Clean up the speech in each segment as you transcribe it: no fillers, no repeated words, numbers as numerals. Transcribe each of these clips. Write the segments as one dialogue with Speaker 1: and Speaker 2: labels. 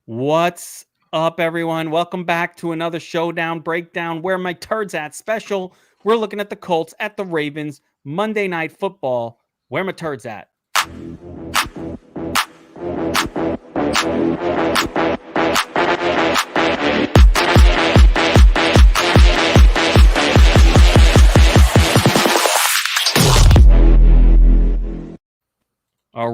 Speaker 1: What's up, everyone? Welcome back to another Showdown breakdown. Where My Turds At special. We're looking at the Colts at the Ravens. Monday Night Football. Where My Turds At? All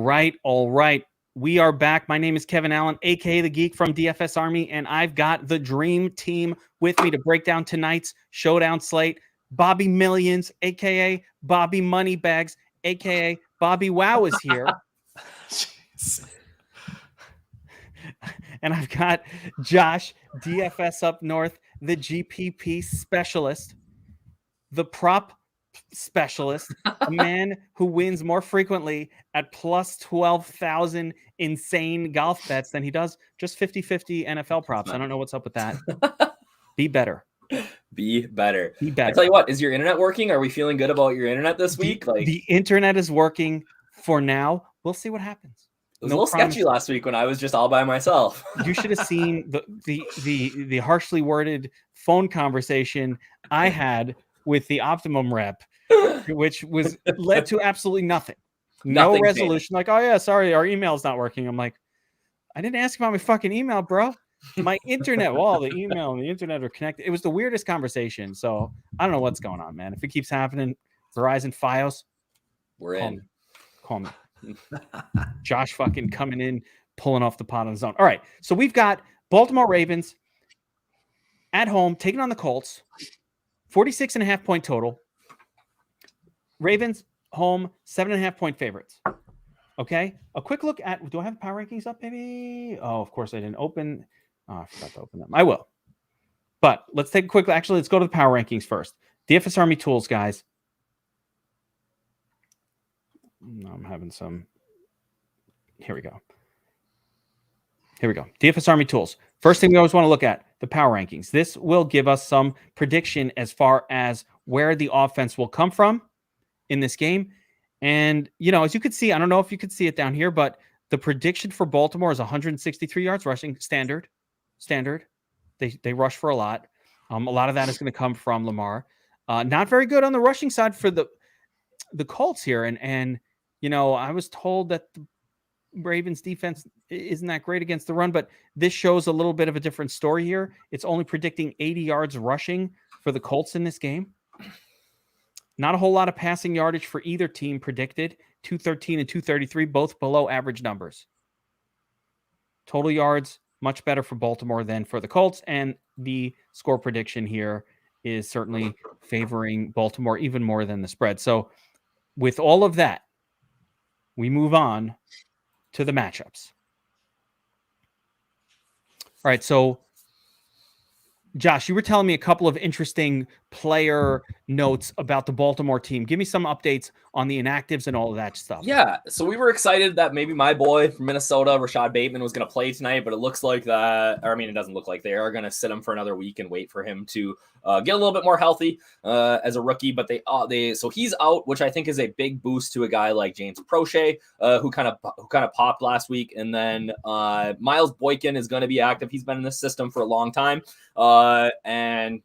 Speaker 1: right. We are back. My name is Kevin Allen, aka the Geek from DFS Army, and I've got the dream team with me to break down tonight's Showdown slate. Bobby Millions, aka Bobby Moneybags, aka Bobbywow is here. And I've got Josh, DFSupNORTH, the GPP specialist, the prop specialist, a man who wins more frequently at plus 12,000 insane golf bets than he does just 50-50 NFL props. I don't know what's up with that. Be better.
Speaker 2: Be better.
Speaker 1: Be better.
Speaker 2: I tell you what, is your internet working? Are we feeling good about your internet this week?
Speaker 1: The internet is working for now. We'll see what happens.
Speaker 2: It was a little sketchy last week when I was just all by myself.
Speaker 1: You should have seen the harshly worded phone conversation I had with the Optimum rep, which was led to absolutely nothing. No resolution. Like, oh yeah, sorry, our email's not working. I'm like, I didn't ask about my fucking email, bro. My internet, the email and the internet are connected. It was the weirdest conversation. So I don't know what's going on, man. If it keeps happening, Verizon Fios,
Speaker 2: we're in.
Speaker 1: Call me. Josh fucking coming in, pulling off the pot on his own. All right. So we've got Baltimore Ravens at home taking on the Colts. 46.5 point total. Ravens home 7.5 point favorites. Okay. A quick look at, do I have power rankings up, baby? Oh, of course I didn't open. Oh, I forgot to open them. I will. But let's take a quick, actually, let's go to the power rankings first. DFS Army tools, guys. I'm having some. Here we go. DFS Army tools. First thing we always want to look at, the power rankings. This will give us some prediction as far as where the offense will come from in this game. And, as you could see, I don't know if you could see it down here, but the prediction for Baltimore is 163 yards rushing, standard. They rush for a lot. A lot of that is going to come from Lamar. Not very good on the rushing side for the Colts here. And I was told that the Ravens defense isn't that great against the run, but this shows a little bit of a different story here. It's only predicting 80 yards rushing for the Colts in this game. Not a whole lot of passing yardage for either team predicted. 213 and 233, both below average numbers. Total yards, much better for Baltimore than for the Colts. And the score prediction here is certainly favoring Baltimore even more than the spread. So with all of that, we move on to the matchups. All right, so Josh, you were telling me a couple of interesting player notes about the Baltimore team. Give me some updates on the inactives and all of that stuff.
Speaker 2: Yeah, so we were excited that maybe my boy from Minnesota, Rashad Bateman, was going to play tonight, but it looks like that, it doesn't look like they are going to sit him for another week and wait for him to get a little bit more healthy as a rookie. But so he's out, which I think is a big boost to a guy like James Prochet, who kind of popped last week. And then Miles Boykin is going to be active. He's been in this system for a long time. And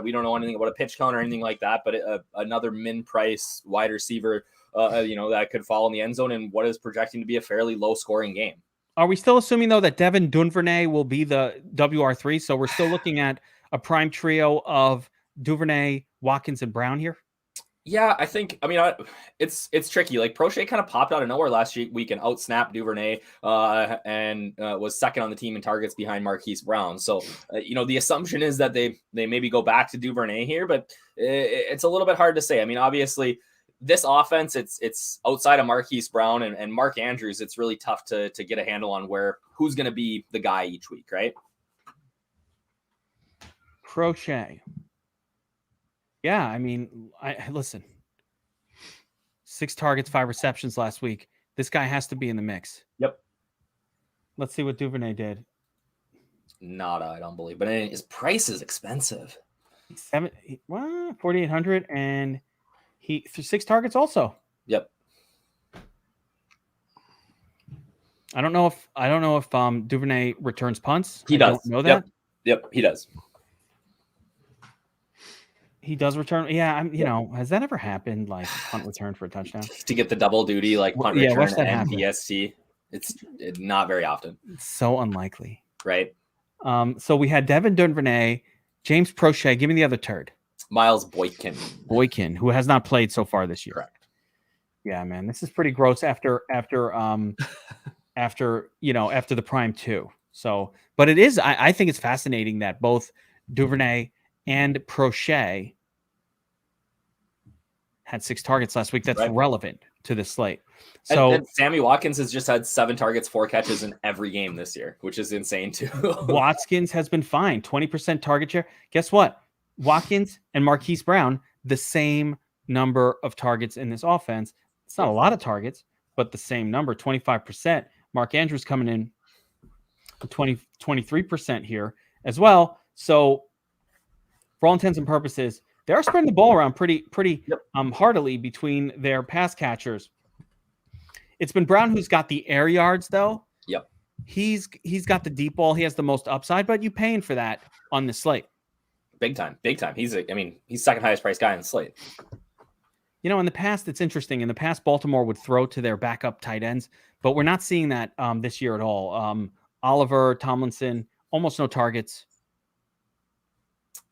Speaker 2: we don't know anything about a pitch count or anything like that, but another min price wide receiver, that could fall in the end zone in what is projecting to be a fairly low scoring game.
Speaker 1: Are we still assuming though that Devin Duvernay will be the WR3? So we're still looking at a prime trio of Duvernay, Watkins, and Brown here.
Speaker 2: Yeah, I think, it's tricky. Like Prochet kind of popped out of nowhere last week and outsnapped Duvernay and was second on the team in targets behind Marquise Brown. So, the assumption is that they maybe go back to Duvernay here, but it's a little bit hard to say. Obviously this offense, it's outside of Marquise Brown and Mark Andrews. It's really tough to get a handle on who's going to be the guy each week, right?
Speaker 1: Prochet. Yeah, listen. 6 targets, 5 receptions last week. This guy has to be in the mix.
Speaker 2: Yep.
Speaker 1: Let's see what Duvernay did.
Speaker 2: Nada, I don't believe. But his price is expensive.
Speaker 1: 4,800, and he 6 targets also.
Speaker 2: Yep.
Speaker 1: I don't know if Duvernay returns punts.
Speaker 2: He
Speaker 1: I
Speaker 2: does.
Speaker 1: don't know that.
Speaker 2: Yep, he does.
Speaker 1: He does return. Yeah, has that ever happened? Like punt return for a touchdown
Speaker 2: To get the double duty, like punt
Speaker 1: Yeah,
Speaker 2: return
Speaker 1: watch that
Speaker 2: and
Speaker 1: happen.
Speaker 2: PST. It's not very often.
Speaker 1: It's so unlikely.
Speaker 2: Right.
Speaker 1: So we had Devin Duvernay, James Prochet. Give me the other turd.
Speaker 2: Miles Boykin,
Speaker 1: who has not played so far this year.
Speaker 2: Correct.
Speaker 1: Yeah, man, this is pretty gross after the prime 2. So, but it is. I think it's fascinating that both Duvernay and Prochet had 6 targets last week. That's relevant to this slate. So
Speaker 2: and Sammy Watkins has just had 7 targets, 4 catches in every game this year, which is insane too.
Speaker 1: Watkins has been fine. 20% target share. Guess what? Watkins and Marquise Brown, the same number of targets in this offense. It's not a lot of targets, but the same number, 25%. Mark Andrews coming in 23% here as well. So for all intents and purposes, they are spreading the ball around pretty heartily between their pass catchers. It's been Brown who's got the air yards, though.
Speaker 2: Yep.
Speaker 1: He's got the deep ball. He has the most upside, but you paying for that on the slate.
Speaker 2: Big time. He's second highest priced guy on the slate.
Speaker 1: In the past, it's interesting. In the past, Baltimore would throw to their backup tight ends, but we're not seeing that this year at all. Oliver, Tomlinson, almost no targets.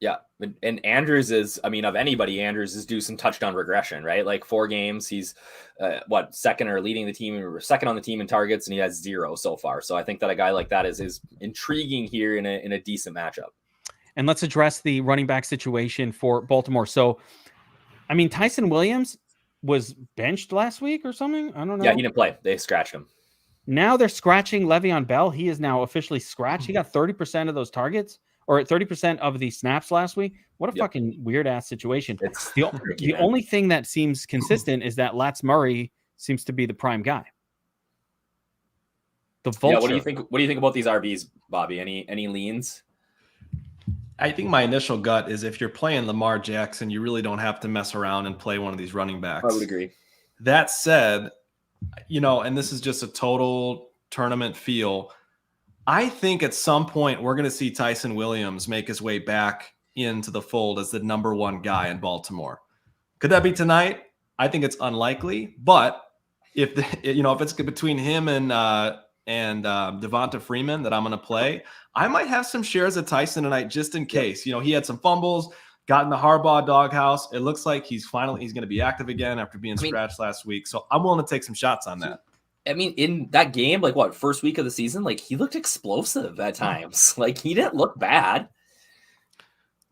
Speaker 2: Yeah. And Andrews is, of anybody, Andrews is due some touchdown regression, right? Like 4 games, he's second or leading the team, or second on the team in targets, and he has 0 so far. So I think that a guy like that is intriguing here in a decent matchup.
Speaker 1: And let's address the running back situation for Baltimore. So, Tyson Williams was benched last week or something. I don't know.
Speaker 2: Yeah, he didn't play. They scratched him.
Speaker 1: Now they're scratching Le'Veon Bell. He is now officially scratched. He got 30% of those targets, or 30% of the snaps last week. What a fucking weird ass situation.
Speaker 2: It's
Speaker 1: the only thing that seems consistent is that Latz Murray seems to be the prime guy. The vulture.
Speaker 2: Yeah, what do you think about these RBs, Bobby? Any leans?
Speaker 3: I think my initial gut is if you're playing Lamar Jackson, you really don't have to mess around and play one of these running backs.
Speaker 2: I would agree.
Speaker 3: That said, and this is just a total tournament feel, I think at some point we're going to see Tyson Williams make his way back into the fold as the number 1 guy in Baltimore. Could that be tonight? I think it's unlikely, but if it's between him and Devonta Freeman that I'm going to play, I might have some shares of Tyson tonight just in case. He had some fumbles, got in the Harbaugh doghouse. It looks like he's going to be active again after being scratched last week. So I'm willing to take some shots on that.
Speaker 2: In that game, first week of the season, he looked explosive at times. He didn't look bad.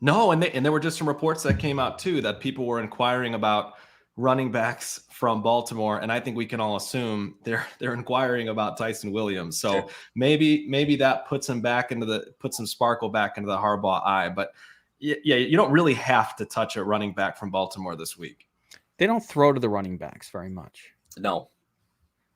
Speaker 3: No, and there were just some reports that came out too that people were inquiring about running backs from Baltimore, and I think we can all assume they're inquiring about Tyson Williams. So sure. maybe that puts some sparkle back into the Harbaugh eye. But yeah, you don't really have to touch a running back from Baltimore this week.
Speaker 1: They don't throw to the running backs very much.
Speaker 2: No.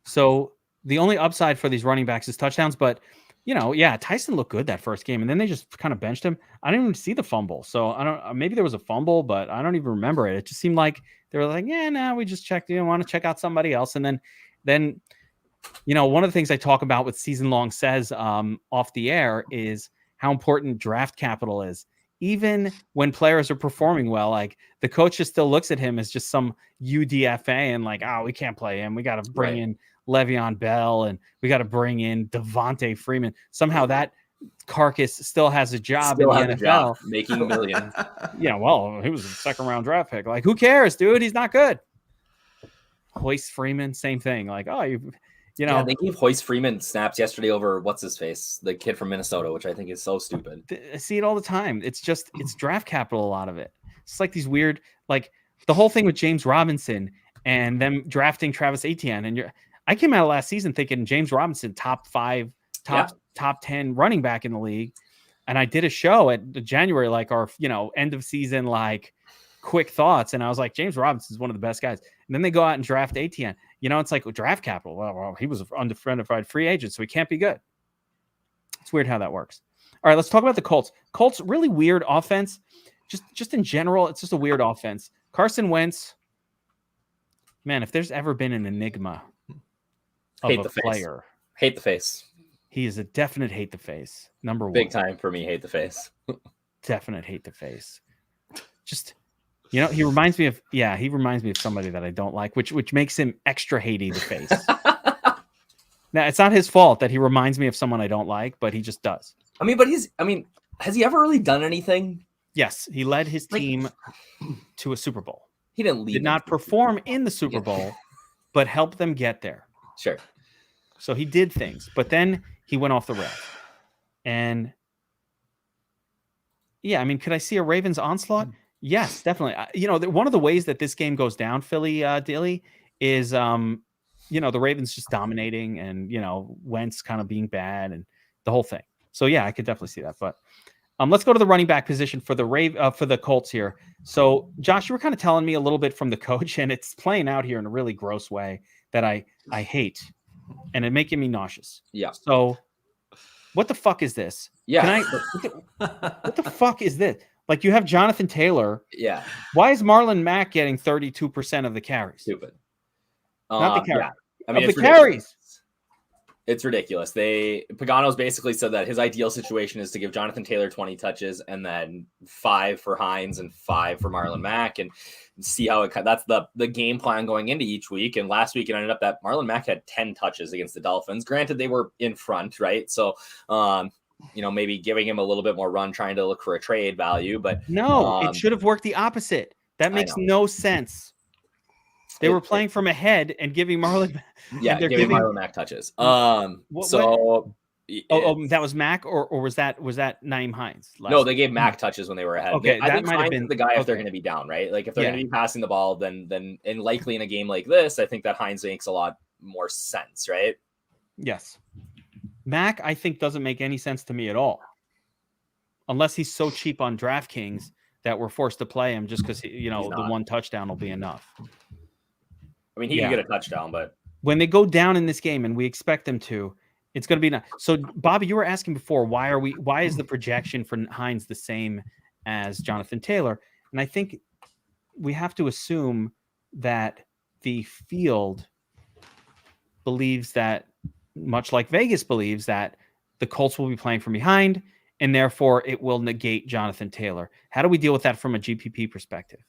Speaker 1: So the only upside for these running backs is touchdowns, but Tyson looked good that first game, and then they just kind of benched him. I didn't even see the fumble, so maybe there was a fumble, but I don't even remember it. It just seemed like they were like, we just checked. Want to check out somebody else, and then one of the things I talk about with Season Long Says off the air is how important draft capital is. Even when players are performing well, the coach just still looks at him as just some UDFA and we can't play him. We got to bring in Le'Veon Bell, and we got to bring in Devonta Freeman. Somehow that carcass still has a job in the NFL,
Speaker 2: making millions.
Speaker 1: Well, he was a 2nd-round draft pick. Who cares, dude? He's not good. Hoist Freeman, same thing.
Speaker 2: They gave Hoist Freeman snaps yesterday over what's his face, the kid from Minnesota, which I think is so stupid.
Speaker 1: I see it all the time. It's draft capital. A lot of it. It's these weird, the whole thing with James Robinson and them drafting Travis Etienne, and I came out of last season thinking James Robinson, top 10 running back in the league. And I did a show at January, our, end of season, quick thoughts. And I was like, James Robinson is one of the best guys. And then they go out and draft Etienne. It's draft capital. Well, he was an unidentified free agent, so he can't be good. It's weird how that works. All right, let's talk about the Colts. Colts, really weird offense. Just in general, it's just a weird offense. Carson Wentz, man, if there's ever been an enigma of a player,
Speaker 2: Hate the face.
Speaker 1: He is a definite hate the face. Number one.
Speaker 2: Big time for me, hate the face.
Speaker 1: Definite hate the face. Just, you know, he reminds me of somebody that I don't like, which makes him extra hatey the face. Now, it's not his fault that he reminds me of someone I don't like, but he just does.
Speaker 2: Has he ever really done anything?
Speaker 1: Yes, he led his team to a Super Bowl.
Speaker 2: He didn't lead.
Speaker 1: Did not perform in the Super Bowl, but helped them get there.
Speaker 2: Sure.
Speaker 1: So he did things, but then he went off the rails. And yeah, I mean, could I see a Ravens onslaught? Yes, definitely. You know, one of the ways that this game goes down, Philly Dilly, is you know, the Ravens just dominating and, you know, Wentz kind of being bad and the whole thing. So yeah, I could definitely see that. But let's go to the running back position for the Colts here. So Josh, you were kind of telling me a little bit from the coach, and it's playing out here in a really gross way that I hate, and it's making me nauseous.
Speaker 2: Yeah.
Speaker 1: So what the fuck is this?
Speaker 2: Yeah.
Speaker 1: What the fuck is this? Like, you have Jonathan Taylor.
Speaker 2: Yeah.
Speaker 1: Why is Marlon Mack getting 32% of the carries?
Speaker 2: Stupid.
Speaker 1: Not the carries.
Speaker 2: Yeah. I mean,
Speaker 1: of
Speaker 2: it's
Speaker 1: the
Speaker 2: ridiculous.
Speaker 1: carries.
Speaker 2: It's ridiculous. Pagano's basically said that his ideal situation is to give Jonathan Taylor 20 touches and then 5 for Hines and 5 for Marlon Mack and see how that's the game plan going into each week. And last week it ended up that Marlon Mack had 10 touches against the Dolphins. Granted, they were in front, right? So, you know, maybe giving him a little bit more run, trying to look for a trade value, but
Speaker 1: no, it should have worked the opposite. That makes no sense. They were playing from ahead and giving Marlon.
Speaker 2: Yeah, giving Marlon Mack touches. That
Speaker 1: was Mack, or was that Naeem Hines?
Speaker 2: No, they gave Mack touches when they were ahead.
Speaker 1: Okay,
Speaker 2: I think
Speaker 1: might have been
Speaker 2: the guy if they're going to be down, right? Like if they're going to be passing the ball, then and likely in a game like this, I think that Hines makes a lot more sense, right?
Speaker 1: Yes, Mack I think doesn't make any sense to me at all, unless he's so cheap on DraftKings that we're forced to play him just because the one touchdown will be enough.
Speaker 2: I mean, he can get a touchdown, but
Speaker 1: when they go down in this game, and we expect them to, it's going to be not. So, Bobby, you were asking before, why is the projection for Hines the same as Jonathan Taylor? And I think we have to assume that the field believes that, much like Vegas believes, that the Colts will be playing from behind, and therefore it will negate Jonathan Taylor. How do we deal with that from a GPP perspective?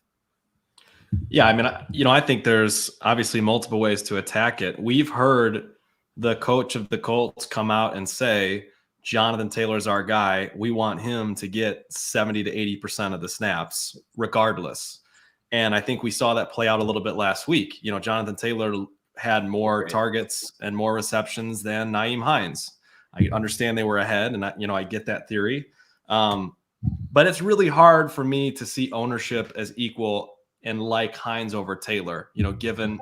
Speaker 3: Yeah, I mean, I think there's obviously multiple ways to attack it. We've heard the coach of the Colts come out and say, Jonathan Taylor's our guy. We want him to get 70 to 80% of the snaps regardless. And I think we saw that play out a little bit last week. You know, Jonathan Taylor had more targets and more receptions than Naeem Hines. I understand they were ahead, and I get that theory. But it's really hard for me to see ownership as equal and like Hines over Taylor, given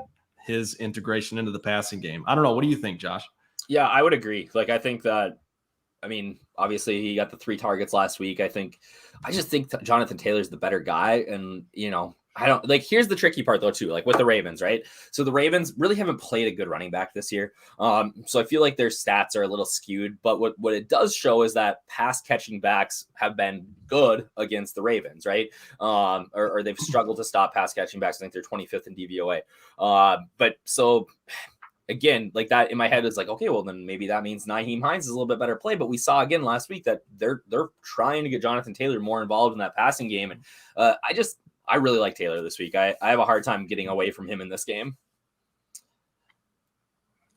Speaker 3: his integration into the passing game. I don't know. What do you think, Josh?
Speaker 2: Yeah, I would agree. Like, I think that, obviously he got the 3 targets last week. I just think Jonathan Taylor's the better guy. And, here's the tricky part though, too, like with the Ravens, right? So the Ravens really haven't played a good running back this year. So I feel like their stats are a little skewed, but what it does show is that pass catching backs have been good against the Ravens, right? Or they've struggled to stop pass catching backs. I think they're 25th in DVOA. But so again, like that in my head is like, okay, well then maybe that means Naeem Hines is a little bit better play. But we saw again last week that they're trying to get Jonathan Taylor more involved in that passing game. And I really like Taylor this week. I have a hard time getting away from him in this game.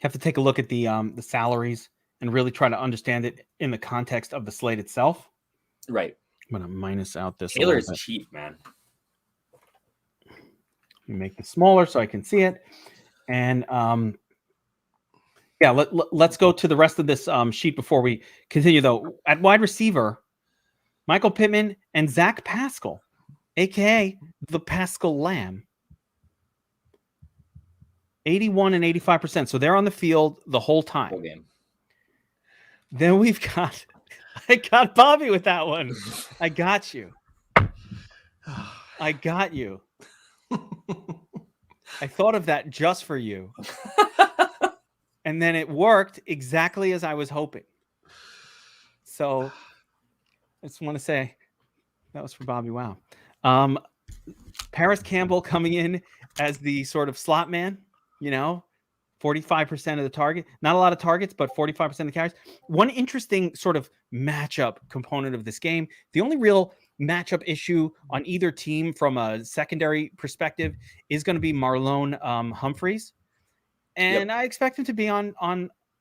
Speaker 1: Have to take a look at the salaries and really try to understand it in the context of the slate itself.
Speaker 2: Right.
Speaker 1: I'm going to minus out this.
Speaker 2: Taylor is cheap, man.
Speaker 1: Let me make it smaller so I can see it. And let's go to the rest of this sheet before we continue, though. At wide receiver, Michael Pittman and Zach Pascal, a.k.a. the Pascal Lamb. 81 and 85%. So they're on the field the whole time.
Speaker 2: Whole game.
Speaker 1: Then we've got... I got Bobby with that one. I got you. I got you. I thought of that just for you. And then it worked exactly as I was hoping. So I just want to say that was for Bobbywow. Paris Campbell coming in as the sort of slot man, 45% of the target. Not a lot of targets, but 45% of the carries. One interesting sort of matchup component of this game. The only real matchup issue on either team from a secondary perspective is going to be Marlon Humphreys. And I expect him to be on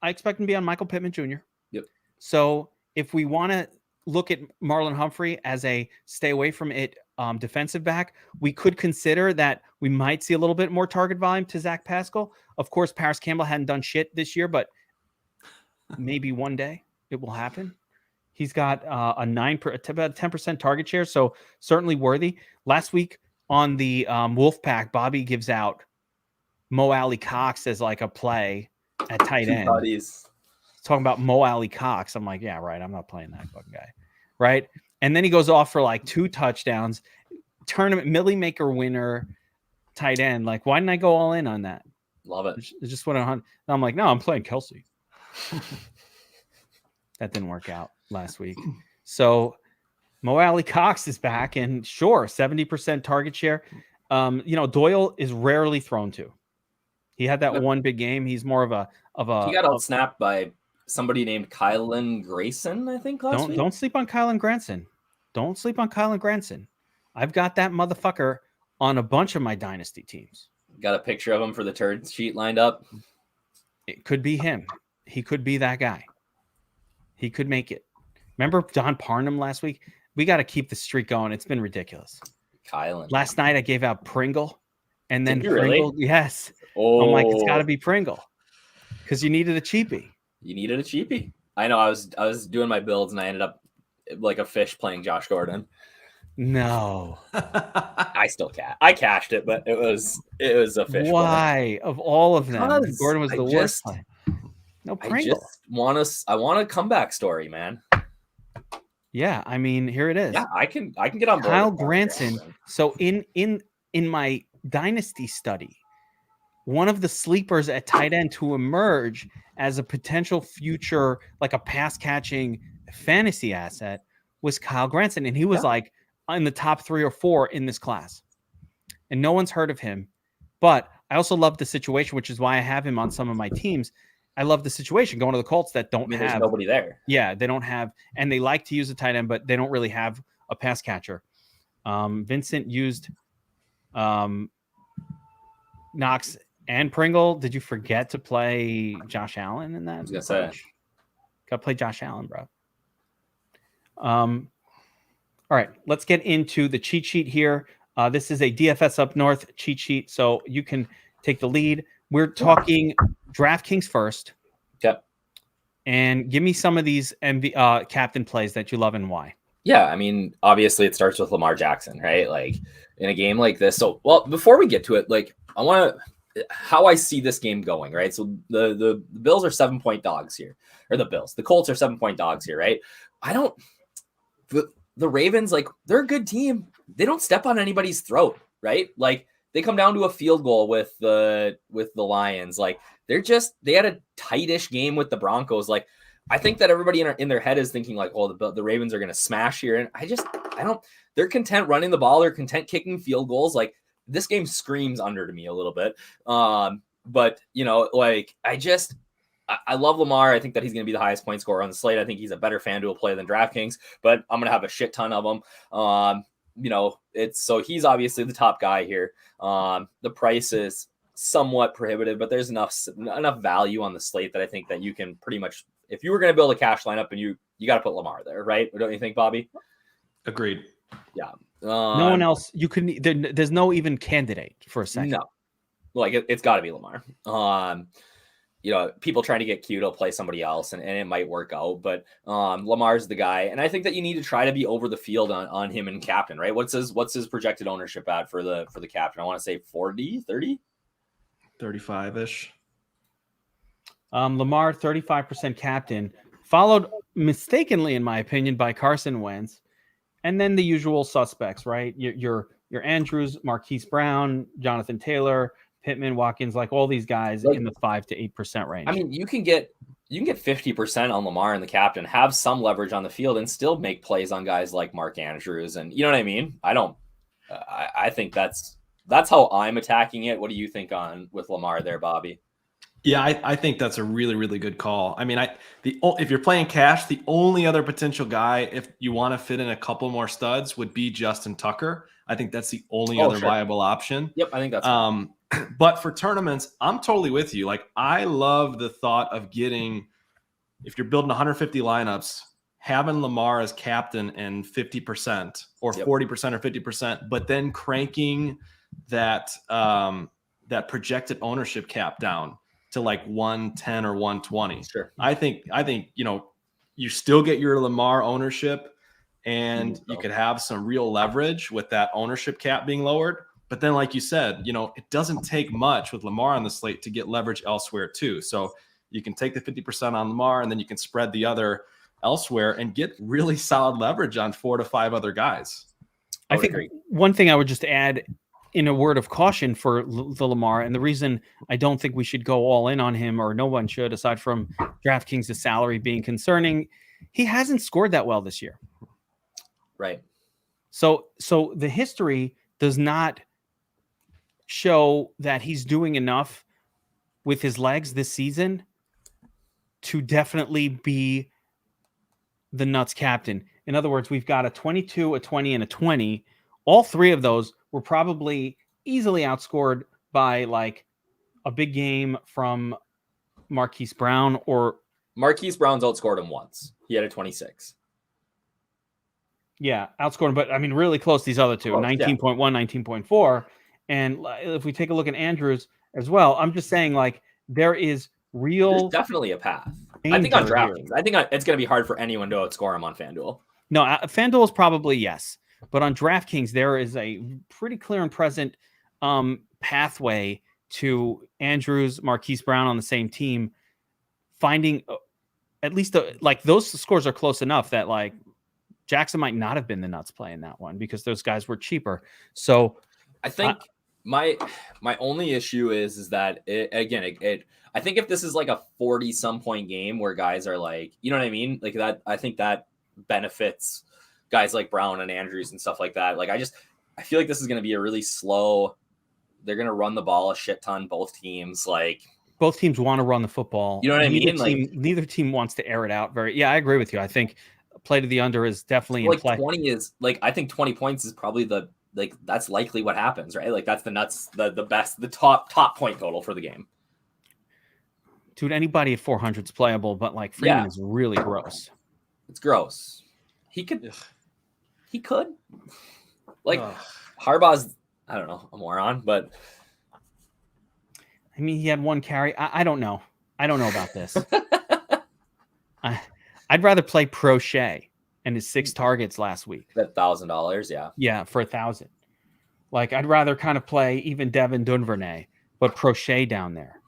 Speaker 1: Michael Pittman Jr.
Speaker 2: Yep.
Speaker 1: So if we want to look at Marlon Humphrey as a stay away from it defensive back, we could consider that we might see a little bit more target volume to Zach Pascal. Of course, Paris Campbell hadn't done shit this year, but maybe one day it will happen. He's got about 10% target share, so certainly worthy. Last week on the Wolfpack, Bobby gives out Mo Alley Cox as like a play at tight end. Talking about Mo Alley Cox. I'm like, yeah, right. I'm not playing that fucking guy. Right. And then he goes off for like 2 touchdowns, tournament Millie Maker winner, tight end. Like, why didn't I go all in on that?
Speaker 2: Love it.
Speaker 1: It just went on. I'm like, no, I'm playing Kelsey. That didn't work out last week. So Mo Alley Cox is back, and sure, 70% target share. Doyle is rarely thrown to. He had that one big game. He's more of a.
Speaker 2: He got outsnapped by somebody named Kylan Grayson, I think, last week.
Speaker 1: Don't sleep on Kylan Granson. Don't sleep on Kylan Granson. I've got that motherfucker on a bunch of my dynasty teams.
Speaker 2: Got a picture of him for the turd sheet lined up.
Speaker 1: It could be him. He could be that guy. He could make it. Remember Don Parnham last week? We got to keep the streak going. It's been ridiculous.
Speaker 2: Kylan.
Speaker 1: Last night I gave out Pringle, and then
Speaker 2: Did you
Speaker 1: Pringle.
Speaker 2: really?
Speaker 1: Yes.
Speaker 2: Oh,
Speaker 1: I'm like, it's got to be Pringle because you needed a cheapie.
Speaker 2: You needed a cheapie. I know. I was doing my builds and I ended up like a fish playing Josh Gordon.
Speaker 1: No,
Speaker 2: I still I cashed it, but it was a fish.
Speaker 1: Why of all of them? Gordon was the worst play. No Pringle.
Speaker 2: I want a comeback story, man.
Speaker 1: Yeah, I mean, here it is.
Speaker 2: Yeah, I can get on board.
Speaker 1: Kyle Granson. So in my dynasty study, one of the sleepers at tight end to emerge as a potential future, like a pass catching fantasy asset, was Kyle Granson, and he was like in the top 3 or 4 in this class, and no one's heard of him. But I also love the situation, which is why I have him on some of my teams. I love the situation going to the Colts that don't have
Speaker 2: there's nobody there.
Speaker 1: Yeah, they don't have, and they like to use a tight end, but they don't really have a pass catcher. Vincent used Knox and Pringle. Did you forget to play Josh Allen in that?
Speaker 2: I was gonna say,
Speaker 1: gotta play Josh Allen, bro. All right, let's get into the cheat sheet here. This is a DFS Up North cheat sheet, so you can take the lead. We're talking DraftKings first.
Speaker 2: Yep.
Speaker 1: And give me some of these captain plays that you love and why.
Speaker 2: Yeah, I mean, obviously it starts with Lamar Jackson, right? Like in a game like this. So, well, before we get to it, like I want to how I see this game going, right? So the Bills are 7-point dogs here, or the Colts are 7-point dogs here, right? The Ravens, like, they're a good team. They don't step on anybody's throat, right? Like, they come down to a field goal with the Lions. Like, they had a tightish game with the Broncos. Like, I think that everybody in their head is thinking like, well, the Ravens are going to smash here. And they're content running the ball. They're content kicking field goals. Like, this game screams under to me a little bit. But, like, I love Lamar. I think that he's going to be the highest point scorer on the slate. I think he's a better FanDuel player than DraftKings, but I'm going to have a shit ton of them. So he's obviously the top guy here. The price is somewhat prohibitive, but there's enough value on the slate that I think that you can pretty much, if you were going to build a cash lineup, and you got to put Lamar there, right? Don't you think, Bobby?
Speaker 3: Agreed.
Speaker 2: Yeah.
Speaker 1: No one else. You can. There's no even candidate for a second.
Speaker 2: No, like it's got to be Lamar. People trying to get cute will play somebody else, and it might work out. But Lamar's the guy, and I think that you need to try to be over the field on him and captain, right? What's his projected ownership at for the captain? I want to say 40, 30,
Speaker 3: 35-ish.
Speaker 1: Lamar 35% captain, followed mistakenly, in my opinion, by Carson Wentz, and then the usual suspects, right? Your Andrews, Marquise Brown, Jonathan Taylor, Pittman, Watkins, like all these guys in the 5 to 8% range.
Speaker 2: I mean, you can get 50% on Lamar and the captain, have some leverage on the field, and still make plays on guys like Mark Andrews, and you know what I mean. I think that's how I'm attacking it. What do you think with Lamar there, Bobby?
Speaker 3: Yeah, I think that's a really, really good call. I mean, if you're playing cash, the only other potential guy, if you want to fit in a couple more studs, would be Justin Tucker. I think that's the only other
Speaker 2: sure.
Speaker 3: viable option.
Speaker 2: Yep, I think that's
Speaker 3: but for tournaments, I'm totally with you. Like, I love the thought of getting, if you're building 150 lineups, having Lamar as captain and 50% or 40% or 50%, but then cranking that that projected ownership cap down to like 110 or 120.
Speaker 2: Sure.
Speaker 3: I think, you still get your Lamar ownership and you could have some real leverage with that ownership cap being lowered. But then, like you said, it doesn't take much with Lamar on the slate to get leverage elsewhere too. So you can take the 50% on Lamar and then you can spread the other elsewhere and get really solid leverage on 4 to 5 other guys.
Speaker 1: I think one thing I would just add in a word of caution for the Lamar, and the reason I don't think we should go all in on him, or no one should, aside from DraftKings' salary being concerning, he hasn't scored that well this year.
Speaker 2: Right.
Speaker 1: So the history does not show that he's doing enough with his legs this season to definitely be the Nuts captain. In other words, we've got a 22, a 20, and a 20. All three of those were probably easily outscored by like a big game from Marquise Brown, or
Speaker 2: Marquise Brown's outscored him once. He had a 26.
Speaker 1: Yeah, outscored him, but I mean, really close. These other two, 19.1, 19.4. And if we take a look at Andrews as well, I'm just saying, like, there's
Speaker 2: definitely a path. I think on DraftKings, I think it's going to be hard for anyone to outscore him on FanDuel.
Speaker 1: No, FanDuel is probably yes. But on DraftKings, there is a pretty clear and present pathway to Andrews, Marquise Brown on the same team, finding at least like those scores are close enough that like Jackson might not have been the Nuts playing that one because those guys were cheaper. So
Speaker 2: I think my only issue is that I think if this is like a 40 some point game where guys are like, you know what I mean? Like that, I think that benefits guys like Brown and Andrews and stuff like that. Like, I feel like this is going to be a really slow, they're going to run the ball a shit ton, both teams. Like,
Speaker 1: both teams want to run the football.
Speaker 2: You know what I mean?
Speaker 1: Neither team wants to air it out I agree with you. I think play to the under is definitely in play.
Speaker 2: 20 is like, I think 20 points is probably that's likely what happens, right? Like that's the Nuts, the best, the top point total for the game.
Speaker 1: Dude, anybody at 400 is playable, but like Freeman is really gross.
Speaker 2: It's gross. He could like Harbaugh's, I don't know, a moron, but
Speaker 1: I mean, he had one carry. I don't know. I don't know about this. I'd rather play Prochet and his 6 targets last week.
Speaker 2: That $1,000, yeah.
Speaker 1: Yeah, for 1,000. Like, I'd rather kind of play even Devin Duvernay, but Prochet down there.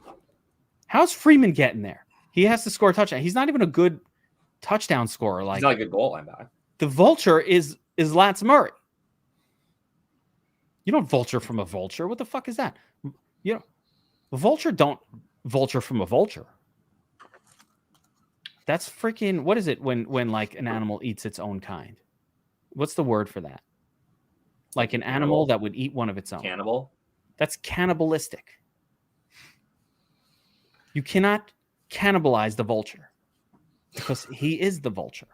Speaker 1: How's Freeman getting there? He has to score a touchdown. He's not even a good touchdown scorer. Like,
Speaker 2: he's not a good goal line back.
Speaker 1: The vulture is Lance Murray. You don't vulture from a vulture. What the fuck is that? You know, a vulture don't vulture from a vulture. That's freaking, what is it when like an animal eats its own kind? What's the word for that? Like an animal that would eat one of its own.
Speaker 2: Cannibal?
Speaker 1: That's cannibalistic. You cannot cannibalize the vulture because he is the vulture.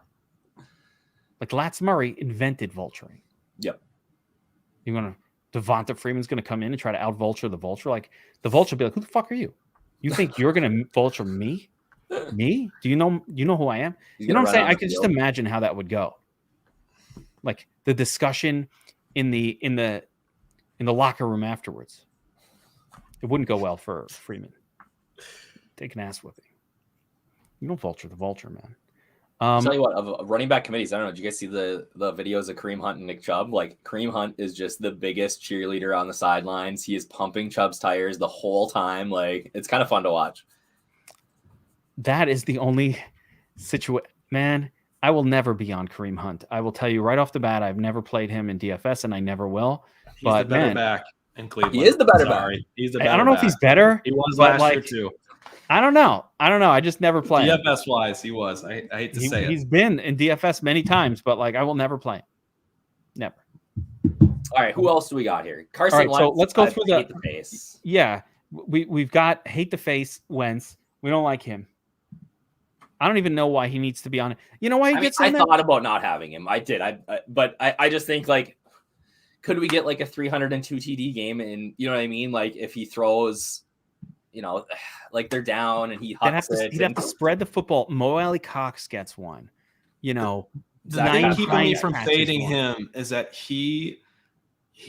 Speaker 1: Like Lance Murray invented vulturing.
Speaker 2: Yep.
Speaker 1: You're going to, Devonta Freeman's going to come in and try to out-vulture the vulture. Like the vulture will be like, who the fuck are you? You think you're going to vulture me? Me? Do you know who I am? You know what I'm saying? I could just imagine how that would go. Like the discussion in the locker room afterwards. It wouldn't go well for Freeman. Take an ass whipping. You don't vulture the vulture, man.
Speaker 2: I'll tell you what, of running back committees, I don't know. Did you guys see the videos of Kareem Hunt and Nick Chubb? Like Kareem Hunt is just the biggest cheerleader on the sidelines. He is pumping Chubb's tires the whole time. Like it's kind of fun to watch.
Speaker 1: That is the only situation, man. I will never be on Kareem Hunt. I will tell you right off the bat, I've never played him in DFS and I never will.
Speaker 3: He's the better back in Cleveland.
Speaker 2: He is the better back.
Speaker 3: He's the better
Speaker 1: I don't know
Speaker 3: back.
Speaker 1: if he's better.
Speaker 3: He was last year too.
Speaker 1: I don't know. I just never play him.
Speaker 3: DFS wise, he was. I hate to say it.
Speaker 1: He's been in DFS many times, but like I will never play him. Never.
Speaker 2: All right, who else do we got here? Carson
Speaker 1: All right,
Speaker 2: Wentz.
Speaker 1: so let's go through
Speaker 2: the pace.
Speaker 1: Yeah. we've got hate the face Wentz. We don't like him. I don't even know why he needs to be on it. You know why he gets on there?
Speaker 2: I thought about not having him. I did. But I just think like, could we get like a 302 TD game? And you know what I mean? Like if he throws, you know, like they're down and he hucks it.
Speaker 1: He'd have to spread the football. Mo Alley Cox gets one. You know,
Speaker 3: the thing keeping me from fading him is that he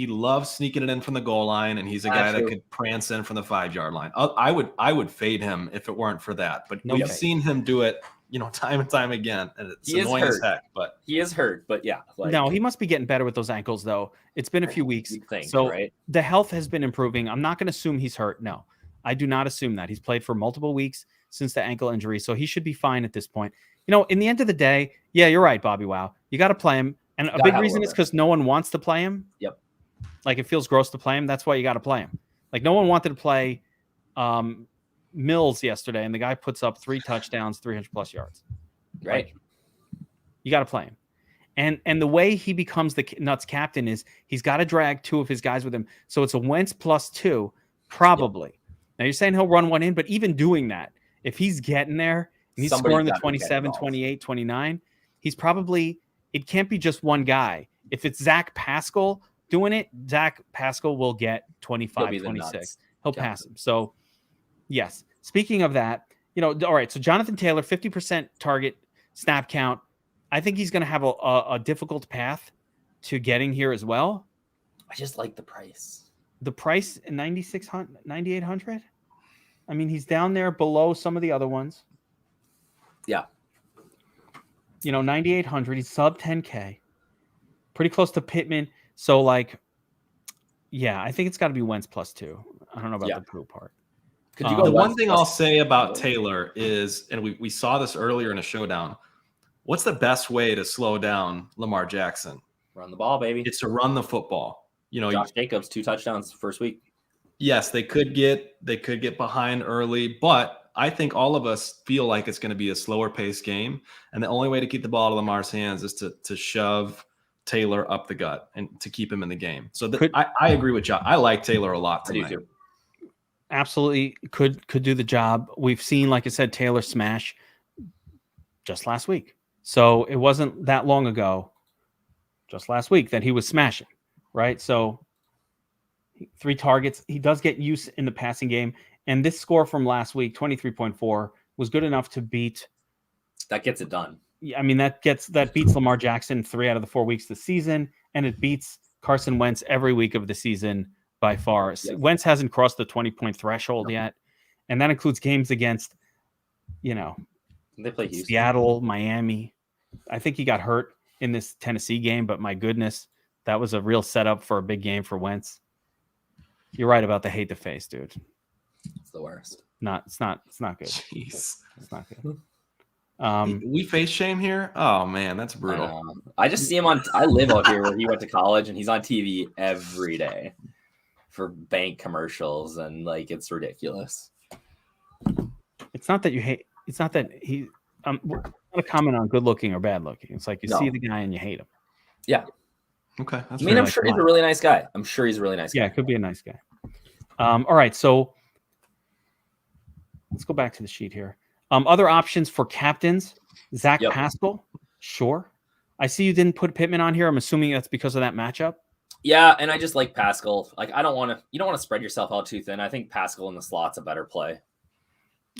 Speaker 3: loves sneaking it in from the goal line, and he's a guy that could prance in from the 5-yard line. I would fade him if it weren't for that. But we've seen him do it, you know, time and time again, and it's annoying as heck. But
Speaker 2: he is hurt. But yeah, like,
Speaker 1: no, he must be getting better with those ankles, though. It's been a few weeks, so
Speaker 2: right?
Speaker 1: The health has been improving. I'm not going to assume he's hurt. No, I do not assume that. He's played for multiple weeks since the ankle injury, so he should be fine at this point. You know, in the end of the day, yeah, you're right, Bobbywow. You got to play him, and a big reason is because no one wants to play him.
Speaker 2: Yep.
Speaker 1: Like it feels gross to play him. That's why you got to play him. Like no one wanted to play Mills yesterday, and the guy puts up 3 touchdowns, 300+ yards.
Speaker 2: Right.
Speaker 1: Like, you got to play him. And the way he becomes the Nuts captain is he's got to drag 2 of his guys with him. So it's a Wentz +2, probably. Yep. Now you're saying he'll run one in, but even doing that, if he's getting there and he's scoring the 27, 28, 29, he's probably, it can't be just one guy. If it's Zach Pascal doing it, Zach Pascal will get 25, 26. He'll pass him. So, yes. Speaking of that, you know, all right, so Jonathan Taylor, 50% target snap count. I think he's going to have a difficult path to getting here as well.
Speaker 2: I just like the price.
Speaker 1: The price, 9,600, 9,800? I mean, he's down there below some of the other ones.
Speaker 2: Yeah.
Speaker 1: You know, 9,800. He's sub 10K. Pretty close to Pittman. So, like, yeah, I think it's got to be Wentz +2. I don't know about the Pru part.
Speaker 3: The one thing I'll say about Taylor is, and we saw this earlier in a showdown, what's the best way to slow down Lamar Jackson?
Speaker 2: Run the ball, baby.
Speaker 3: It's to run the football. You know,
Speaker 2: Josh Jacobs, 2 touchdowns first week.
Speaker 3: Yes, they could get behind early, but I think all of us feel like it's going to be a slower paced game, and the only way to keep the ball to Lamar's hands is to shove Taylor up the gut and to keep him in the game. So I agree with Josh. I like Taylor a lot tonight.
Speaker 1: Absolutely could do the job. We've seen, like I said, Taylor smash just last week. So it wasn't that long ago, just last week, that he was smashing, right? So 3 targets. He does get use in the passing game. And this score from last week, 23.4, was good enough to beat.
Speaker 2: That gets it done.
Speaker 1: I mean, that beats Lamar Jackson 3 out of the 4 weeks this season, and it beats Carson Wentz every week of the season by far. Yes. Wentz hasn't crossed the 20-point threshold yet, and that includes games against, you know,
Speaker 2: they play Houston,
Speaker 1: Seattle, Miami. I think he got hurt in this Tennessee game, but my goodness, that was a real setup for a big game for Wentz. You're right about the hate the face, dude.
Speaker 2: It's the worst.
Speaker 1: It's not good.
Speaker 3: Jeez.
Speaker 1: It's not good.
Speaker 3: We face shame here. Oh man, that's brutal.
Speaker 2: I just see him I live out here where he went to college, and he's on TV every day for bank commercials, and like it's ridiculous.
Speaker 1: It's not that you hate. It's not that he. We're not a comment on good looking or bad looking. It's like you see the guy and you hate him.
Speaker 2: Yeah.
Speaker 3: Okay.
Speaker 2: I mean, I'm sure he's a really nice guy.
Speaker 1: Yeah, it could be a nice guy. All right, so let's go back to the sheet here. Other options for captains: Zach Pascal. Sure. I see you didn't put Pittman on here. I'm assuming that's because of that matchup.
Speaker 2: Yeah, and I just like Pascal. Like, you don't want to spread yourself out too thin. I think Pascal in the slot's a better play.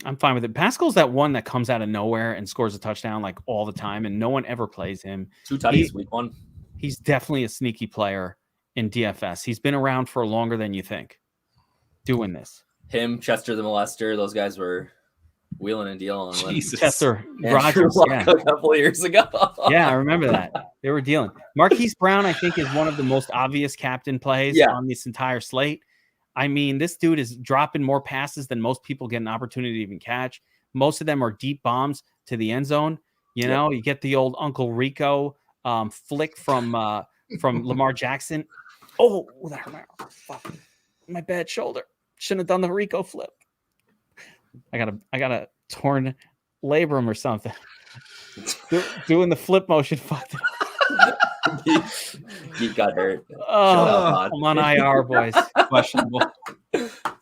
Speaker 1: I'm fine with it. Pascal's that one that comes out of nowhere and scores a touchdown like all the time, and no one ever plays him.
Speaker 2: 2 tutties week 1.
Speaker 1: He's definitely a sneaky player in DFS. He's been around for longer than you think doing this.
Speaker 2: Him, Chester the Molester, those guys were wheeling and dealing.
Speaker 1: Jesus. Chester Rogers,
Speaker 2: a couple of years ago.
Speaker 1: Yeah, I remember that. They were dealing. Marquise Brown, I think, is one of the most obvious captain plays on this entire slate. I mean, this dude is dropping more passes than most people get an opportunity to even catch. Most of them are deep bombs to the end zone. You know, you get the old Uncle Rico flick from Lamar Jackson. Oh, that hurt my bad shoulder. Shouldn't have done the Rico flip. I got a torn labrum or something. Doing the flip motion fucked it up.
Speaker 2: Geek got hurt.
Speaker 1: Oh, I'm on IR, boys.
Speaker 3: Questionable.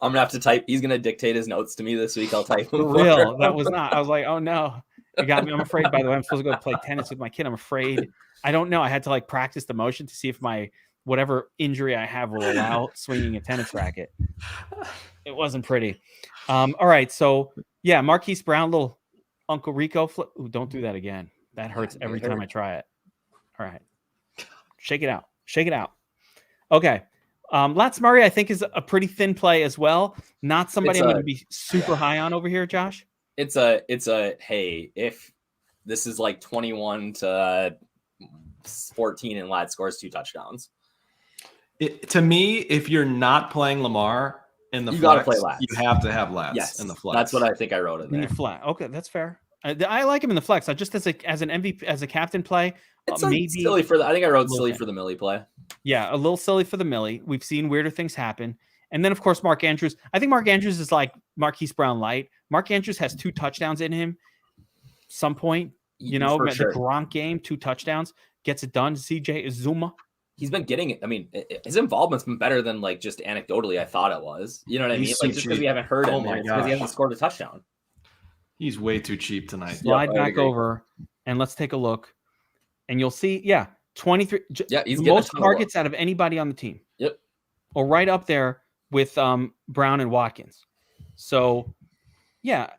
Speaker 2: I'm gonna have to type. He's gonna dictate his notes to me this week. I'll type them
Speaker 1: For real. That was not. I was like, oh no, you got me. I'm afraid. By the way, I'm supposed to go play tennis with my kid. I'm afraid. I don't know. I had to like practice the motion to see if my whatever injury I have will allow swinging a tennis racket. It wasn't pretty. All right, so yeah, Marquise Brown, little Uncle Rico flip. Ooh, don't do that again. That hurts every time I try it. All right, shake it out. Shake it out. Okay. Lats Murray, I think, is a pretty thin play as well. Not somebody I'm going to be super high on over here, Josh.
Speaker 2: It's a hey, if this is like 21 to 14 and Lad scores 2 touchdowns.
Speaker 3: To me, if you're not playing Lamar in the
Speaker 2: you
Speaker 3: flex,
Speaker 2: gotta play Lats.
Speaker 3: you have to have Lats
Speaker 2: Yes,
Speaker 3: in the flex.
Speaker 2: That's what I think I wrote in there.
Speaker 1: In the flat. Okay, that's fair. I like him in the flex. I just as an MVP, as a captain play.
Speaker 2: It's
Speaker 1: maybe
Speaker 2: silly for the. I think I wrote silly for the Millie play.
Speaker 1: Yeah, a little silly for the Millie. We've seen weirder things happen. And then, of course, Mark Andrews. I think Mark Andrews is like Marquise Brown light. Mark Andrews has 2 touchdowns in him. Some point, you know, the Gronk game, 2 touchdowns, gets it done. CJ Izuma.
Speaker 2: He's been getting it. I mean, his involvement's been better than like just anecdotally I thought it was. You know what I mean? Like just because we haven't heard him, because he hasn't scored a touchdown.
Speaker 3: He's way too cheap tonight.
Speaker 1: Slide back over and let's take a look. And you'll see, 23.
Speaker 2: Yeah, he's
Speaker 1: the most targets out of anybody on the team.
Speaker 2: Yep.
Speaker 1: Or right up there with Brown and Watkins. So, yeah,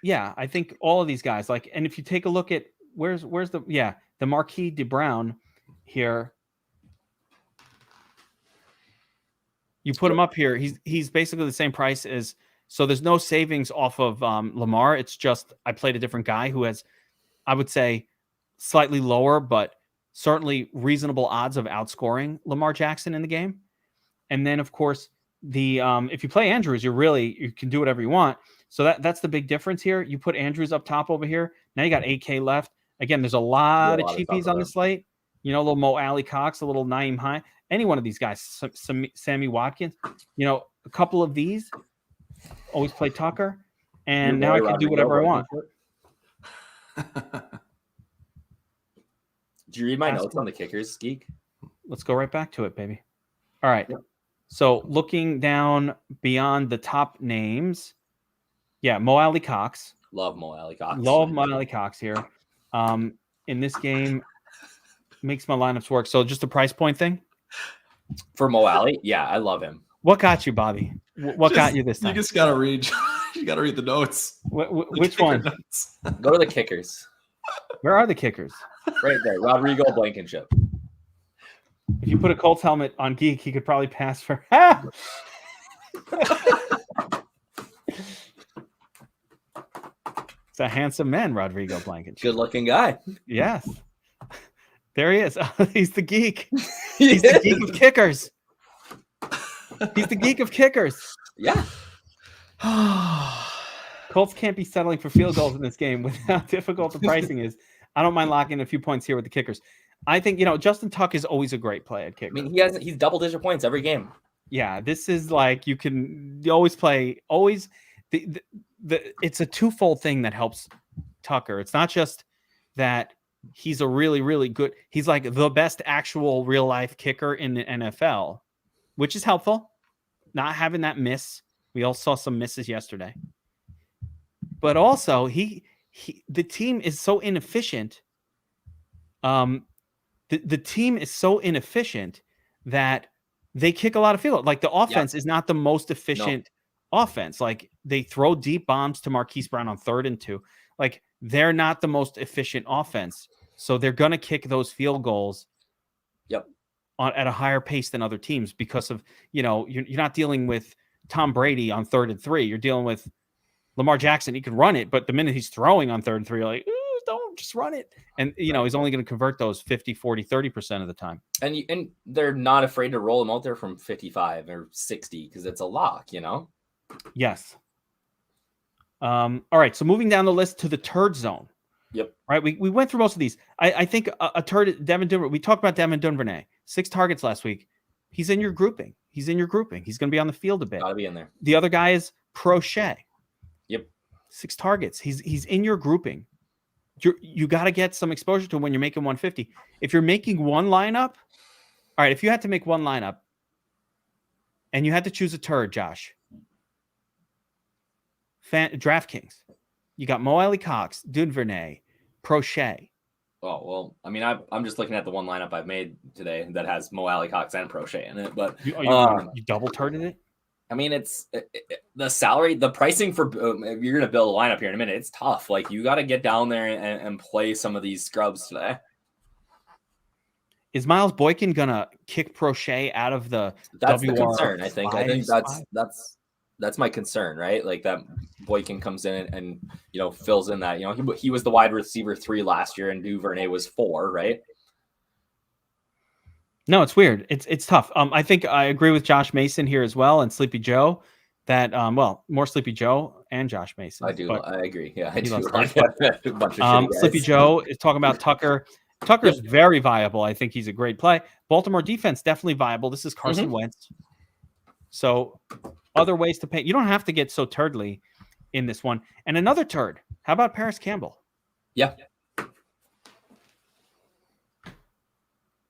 Speaker 1: I think all of these guys, like, and if you take a look at where's the Marquis de Brown here, you put him up here. He's basically the same price as, so there's no savings off of Lamar. It's just I played a different guy who has, I would say, slightly lower, but certainly reasonable odds of outscoring Lamar Jackson in the game. And then, of course, the if you play Andrews, you can do whatever you want. So that's the big difference here. You put Andrews up top over here. Now you got 8K left. Again, there's a lot of cheapies on the slate. You know, a little Mo Alley Cox, a little Naeem High. Any one of these guys, Sammy Watkins. You know, a couple of these. Always play Tucker. And now I can do whatever I want.
Speaker 2: Did you read my notes on the kickers, Geek?
Speaker 1: Let's go right back to it, baby. All right. Yep. So looking down beyond the top names, Mo Alley Cox.
Speaker 2: Love Mo Alley Cox.
Speaker 1: Love Mo Alley Cox here. In this game, makes my lineups work. So just a price point thing?
Speaker 2: For Mo Alley? Yeah, I love him.
Speaker 1: What got you, Bobby? What got you this time?
Speaker 3: You just got to read. You got to read the notes.
Speaker 1: Which one?
Speaker 2: Notes. Go to the kickers.
Speaker 1: Where are the kickers?
Speaker 2: Right there. Rodrigo Blankenship.
Speaker 1: If you put a Colts helmet on Geek, he could probably pass for. It's a handsome man, Rodrigo Blankenship.
Speaker 2: Good-looking guy.
Speaker 1: Yes. There he is. He's the geek. He's the geek of kickers. He's the geek of kickers.
Speaker 2: Yeah.
Speaker 1: Colts can't be settling for field goals in this game with how difficult the pricing is. I don't mind locking a few points here with the kickers. I think, Justin Tuck is always a great play at kicker.
Speaker 2: I mean, he's double-digit points every game.
Speaker 1: Yeah, this is like you always play. It's a twofold thing that helps Tucker. It's not just that he's a really, really good. He's like the best actual real life kicker in the NFL, which is helpful. Not having that miss. We all saw some misses yesterday. But also, the team is so inefficient. The team is so inefficient that they kick a lot of field goals. Like the offense is not the most efficient offense. Like they throw deep bombs to Marquise Brown on 3rd and 2. Like they're not the most efficient offense. So they're going to kick those field goals at a higher pace than other teams because of, you're not dealing with Tom Brady on 3rd and 3. You're dealing with Lamar Jackson. He can run it, but the minute he's throwing on 3rd and 3, you're like, don't just run it. And, he's only going to convert those 50, 40, 30% of the time.
Speaker 2: And they're not afraid to roll him out there from 55 or 60 because it's a lock,
Speaker 1: Yes. All right. So moving down the list to the turd zone.
Speaker 2: Yep.
Speaker 1: Right. We went through most of these. I think a turd, Devin Duvernay. We talked about Devin Duvernay. 6 targets last week. He's in your grouping. He's going to be on the field a bit.
Speaker 2: Got to be in there.
Speaker 1: The other guy is Prochet.
Speaker 2: Yep.
Speaker 1: 6 targets. He's in your grouping. You got to get some exposure to him when you're making 150. If you're making one lineup, all right, if you had to make one lineup and you had to choose a turd, Josh, DraftKings, you got Mo Alley Cox, Duvernay, Prochet.
Speaker 2: Oh, well, I mean, I'm just looking at the one lineup I've made today that has Mo Alley Cox and Prochet in it. But
Speaker 1: You double turded it?
Speaker 2: I mean, it's the salary, the pricing for if you're going to build a lineup here in a minute. It's tough. Like, you got to get down there and play some of these scrubs today.
Speaker 1: Is Miles Boykin going to kick Prochet out of the
Speaker 2: That's
Speaker 1: WR
Speaker 2: the concern, I think. I think
Speaker 1: spot?
Speaker 2: that's my concern, right? Like, that Boykin comes in and fills in that. He was the wide receiver 3 last year, and Duvernay was 4, right?
Speaker 1: No, it's weird. It's tough. I think I agree with Josh Mason here as well, and Sleepy Joe. That more Sleepy Joe and Josh Mason.
Speaker 2: I agree. Yeah, I do.
Speaker 1: Like
Speaker 2: a bunch of
Speaker 1: Sleepy Joe is talking about Tucker. Tucker's very viable. I think he's a great play. Baltimore defense definitely viable. This is Carson Wentz. So other ways to pay. You don't have to get so turdly in this one. And another turd. How about Paris Campbell?
Speaker 2: Yeah.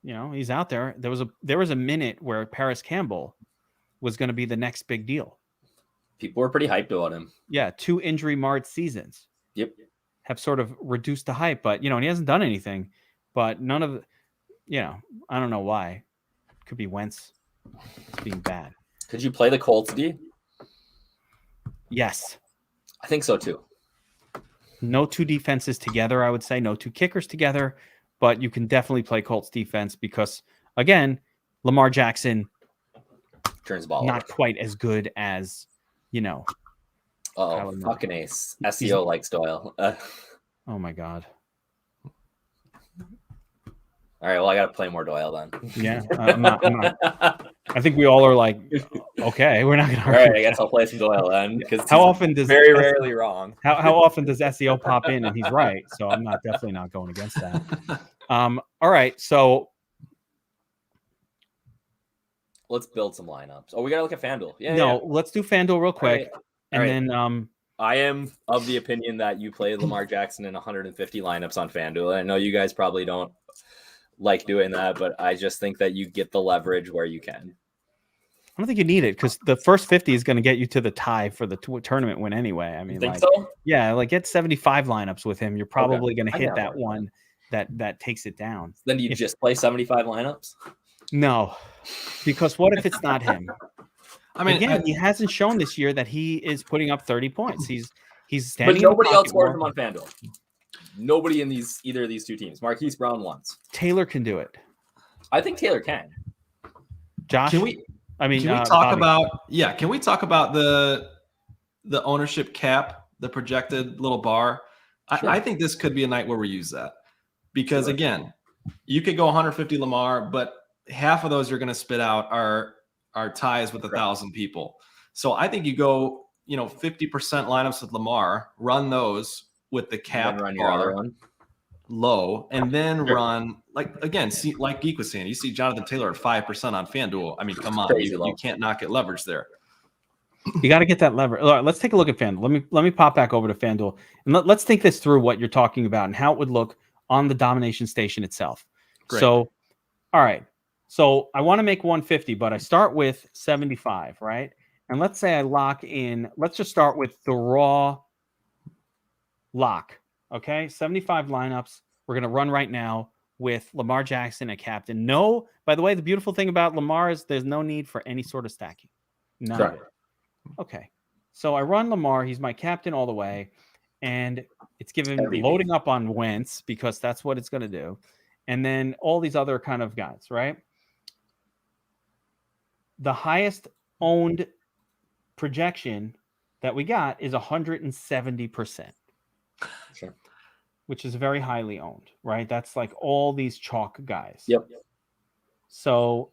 Speaker 1: He's out there. There was a minute where Paris Campbell was going to be the next big deal.
Speaker 2: People were pretty hyped about him.
Speaker 1: Yeah, 2 injury-marred seasons.
Speaker 2: Yep.
Speaker 1: Have sort of reduced the hype, but he hasn't done anything. But none of I don't know why. It could be Wentz being bad.
Speaker 2: Could you play the Colts, D?
Speaker 1: Yes.
Speaker 2: I think so too.
Speaker 1: No 2 defenses together, I would say. No 2 kickers together. But you can definitely play Colts defense because, again, Lamar Jackson
Speaker 2: turns the ball
Speaker 1: not
Speaker 2: over.
Speaker 1: Quite as good as,
Speaker 2: Oh, fucking ace. SEO likes Doyle.
Speaker 1: Oh, my God.
Speaker 2: All right, well, I got to play more Doyle then.
Speaker 1: Yeah, I'm not. I think we all are like, okay, we're not going to.
Speaker 2: All right, I guess I'll play some Doyle then. Because
Speaker 1: how often does
Speaker 2: very rarely wrong?
Speaker 1: How often does SEO pop in and he's right? So I'm definitely not going against that. All right, so
Speaker 2: let's build some lineups. Oh, we got to look at Fanduel.
Speaker 1: Let's do Fanduel real quick, then
Speaker 2: I am of the opinion that you play Lamar Jackson in 150 lineups on Fanduel. I know you guys probably don't like doing that, but I just think that you get the leverage where you can.
Speaker 1: I don't think you need it because the first 50 is going to get you to the tie for the tournament win anyway. I mean,
Speaker 2: so?
Speaker 1: Yeah, get 75 lineups with him. You're probably going to hit that one that takes it down.
Speaker 2: Then do you just play 75 lineups?
Speaker 1: No, because what if it's not him?
Speaker 3: I mean,
Speaker 1: again, he hasn't shown this year that he is putting up 30 points. He's standing.
Speaker 2: But nobody else scores him on FanDuel. Nobody in either of these 2 teams. Marquise Brown once.
Speaker 1: Taylor can do it.
Speaker 2: I think Taylor can.
Speaker 1: Josh,
Speaker 3: can we talk
Speaker 1: Bobby.
Speaker 3: about? Yeah, can we talk about the ownership cap, the projected little bar?
Speaker 2: Sure.
Speaker 3: I think this could be a night where we use that because again, you could go 150 Lamar, but half of those you're going to spit out are ties with 1,000 people. So I think you go 50% lineups with Lamar, run those with the cap
Speaker 2: run your other one
Speaker 3: low, and then run see like Geek was saying, you see Jonathan Taylor at 5% on FanDuel. I mean, come on, you can't not get leverage there.
Speaker 1: You got to get that leverage. All right, let's take a look at FanDuel. Let me pop back over to FanDuel and let's think this through what you're talking about and how it would look on the domination station itself.
Speaker 3: Great.
Speaker 1: So, all right. So I want to make 150, but I start with 75, right? And let's say I lock in. Let's just start with the raw lock. Okay, 75 lineups. We're going to run right now with Lamar Jackson at captain. No, by the way, the beautiful thing about Lamar is there's no need for any sort of stacking. None of it. Okay, so I run Lamar. He's my captain all the way. And it's loading up on Wentz because that's what it's going to do. And then all these other kind of guys, right? The highest owned projection that we got is 170%.
Speaker 2: Sure.
Speaker 1: Which is very highly owned, right? That's like all these chalk guys.
Speaker 2: Yep.
Speaker 1: So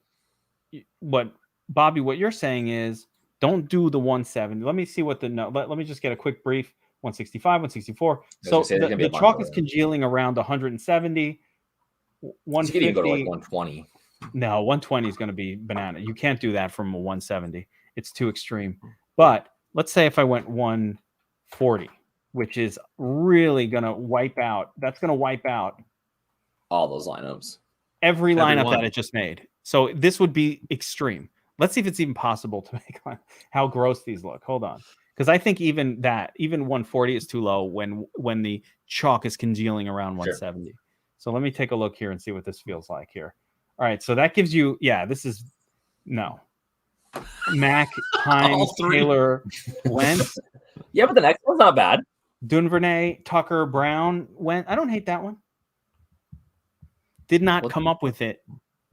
Speaker 1: Bobby, what you're saying is don't do the 170. Let me see what let me just get a quick brief. 165, 164. So the chalk is congealing around 170, 150.
Speaker 2: You can go to 120.
Speaker 1: No, 120 is going to be banana. You can't do that from a 170. It's too extreme. But let's say if I went 140, which is really going to wipe out. That's going to wipe out
Speaker 2: all those lineups.
Speaker 1: Every lineup that I just made. So this would be extreme. Let's see if it's even possible to make how gross these look. Hold on. Because I think even 140 is too low when the chalk is congealing around 170. So let me take a look here and see what this feels like here. All right, so that gives you, this is Mac, Hines, Taylor, Wentz.
Speaker 2: Yeah, but the next one's not bad.
Speaker 1: Duvernay, Tucker, Brown, Wentz. I don't hate that one. Did not come up with it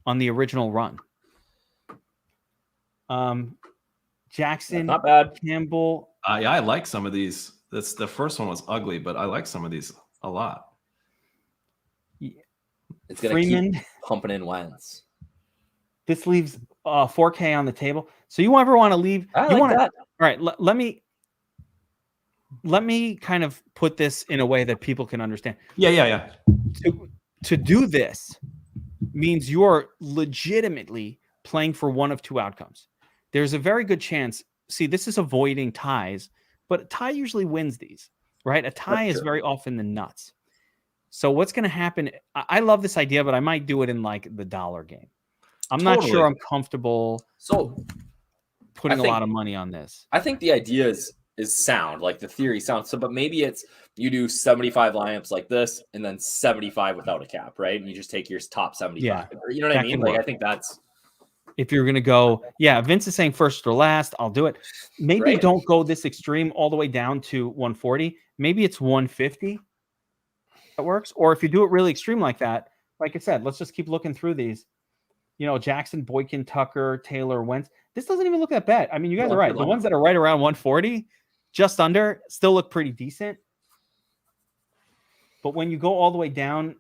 Speaker 1: on the original run. Jackson,
Speaker 2: not bad.
Speaker 1: Campbell.
Speaker 3: I like some of these. The first one was ugly, but I like some of these a lot.
Speaker 2: It's gonna keep pumping in Wentz.
Speaker 1: This leaves 4K on the table. So you ever want to leave?
Speaker 2: I like that.
Speaker 1: All right, let me kind of put this in a way that people can understand.
Speaker 3: Yeah.
Speaker 1: To do this means you are legitimately playing for one of two outcomes. There's a very good chance. See, this is avoiding ties, but a tie usually wins these, right? A tie is very often the nuts. So what's going to happen? I love this idea, but I might do it in like the dollar game. I'm not sure I'm comfortable putting a lot of money on this.
Speaker 2: I think the idea is sound, like the theory sounds. So, but maybe it's you do 75 lineups like this and then 75 without a cap, right? And you just take your top 75.
Speaker 1: Yeah,
Speaker 2: you know what I mean? Like, I think that's.
Speaker 1: If you're going to go, Vince is saying first or last, I'll do it. Maybe don't go this extreme all the way down to 140. Maybe it's 150. That works. Or if you do it really extreme like that, like I said, let's just keep looking through these. Jackson, Boykin, Tucker, Taylor, Wentz. This doesn't even look that bad. I mean, you guys are right. The ones that are right around 140, just under, still look pretty decent. But when you go all the way down,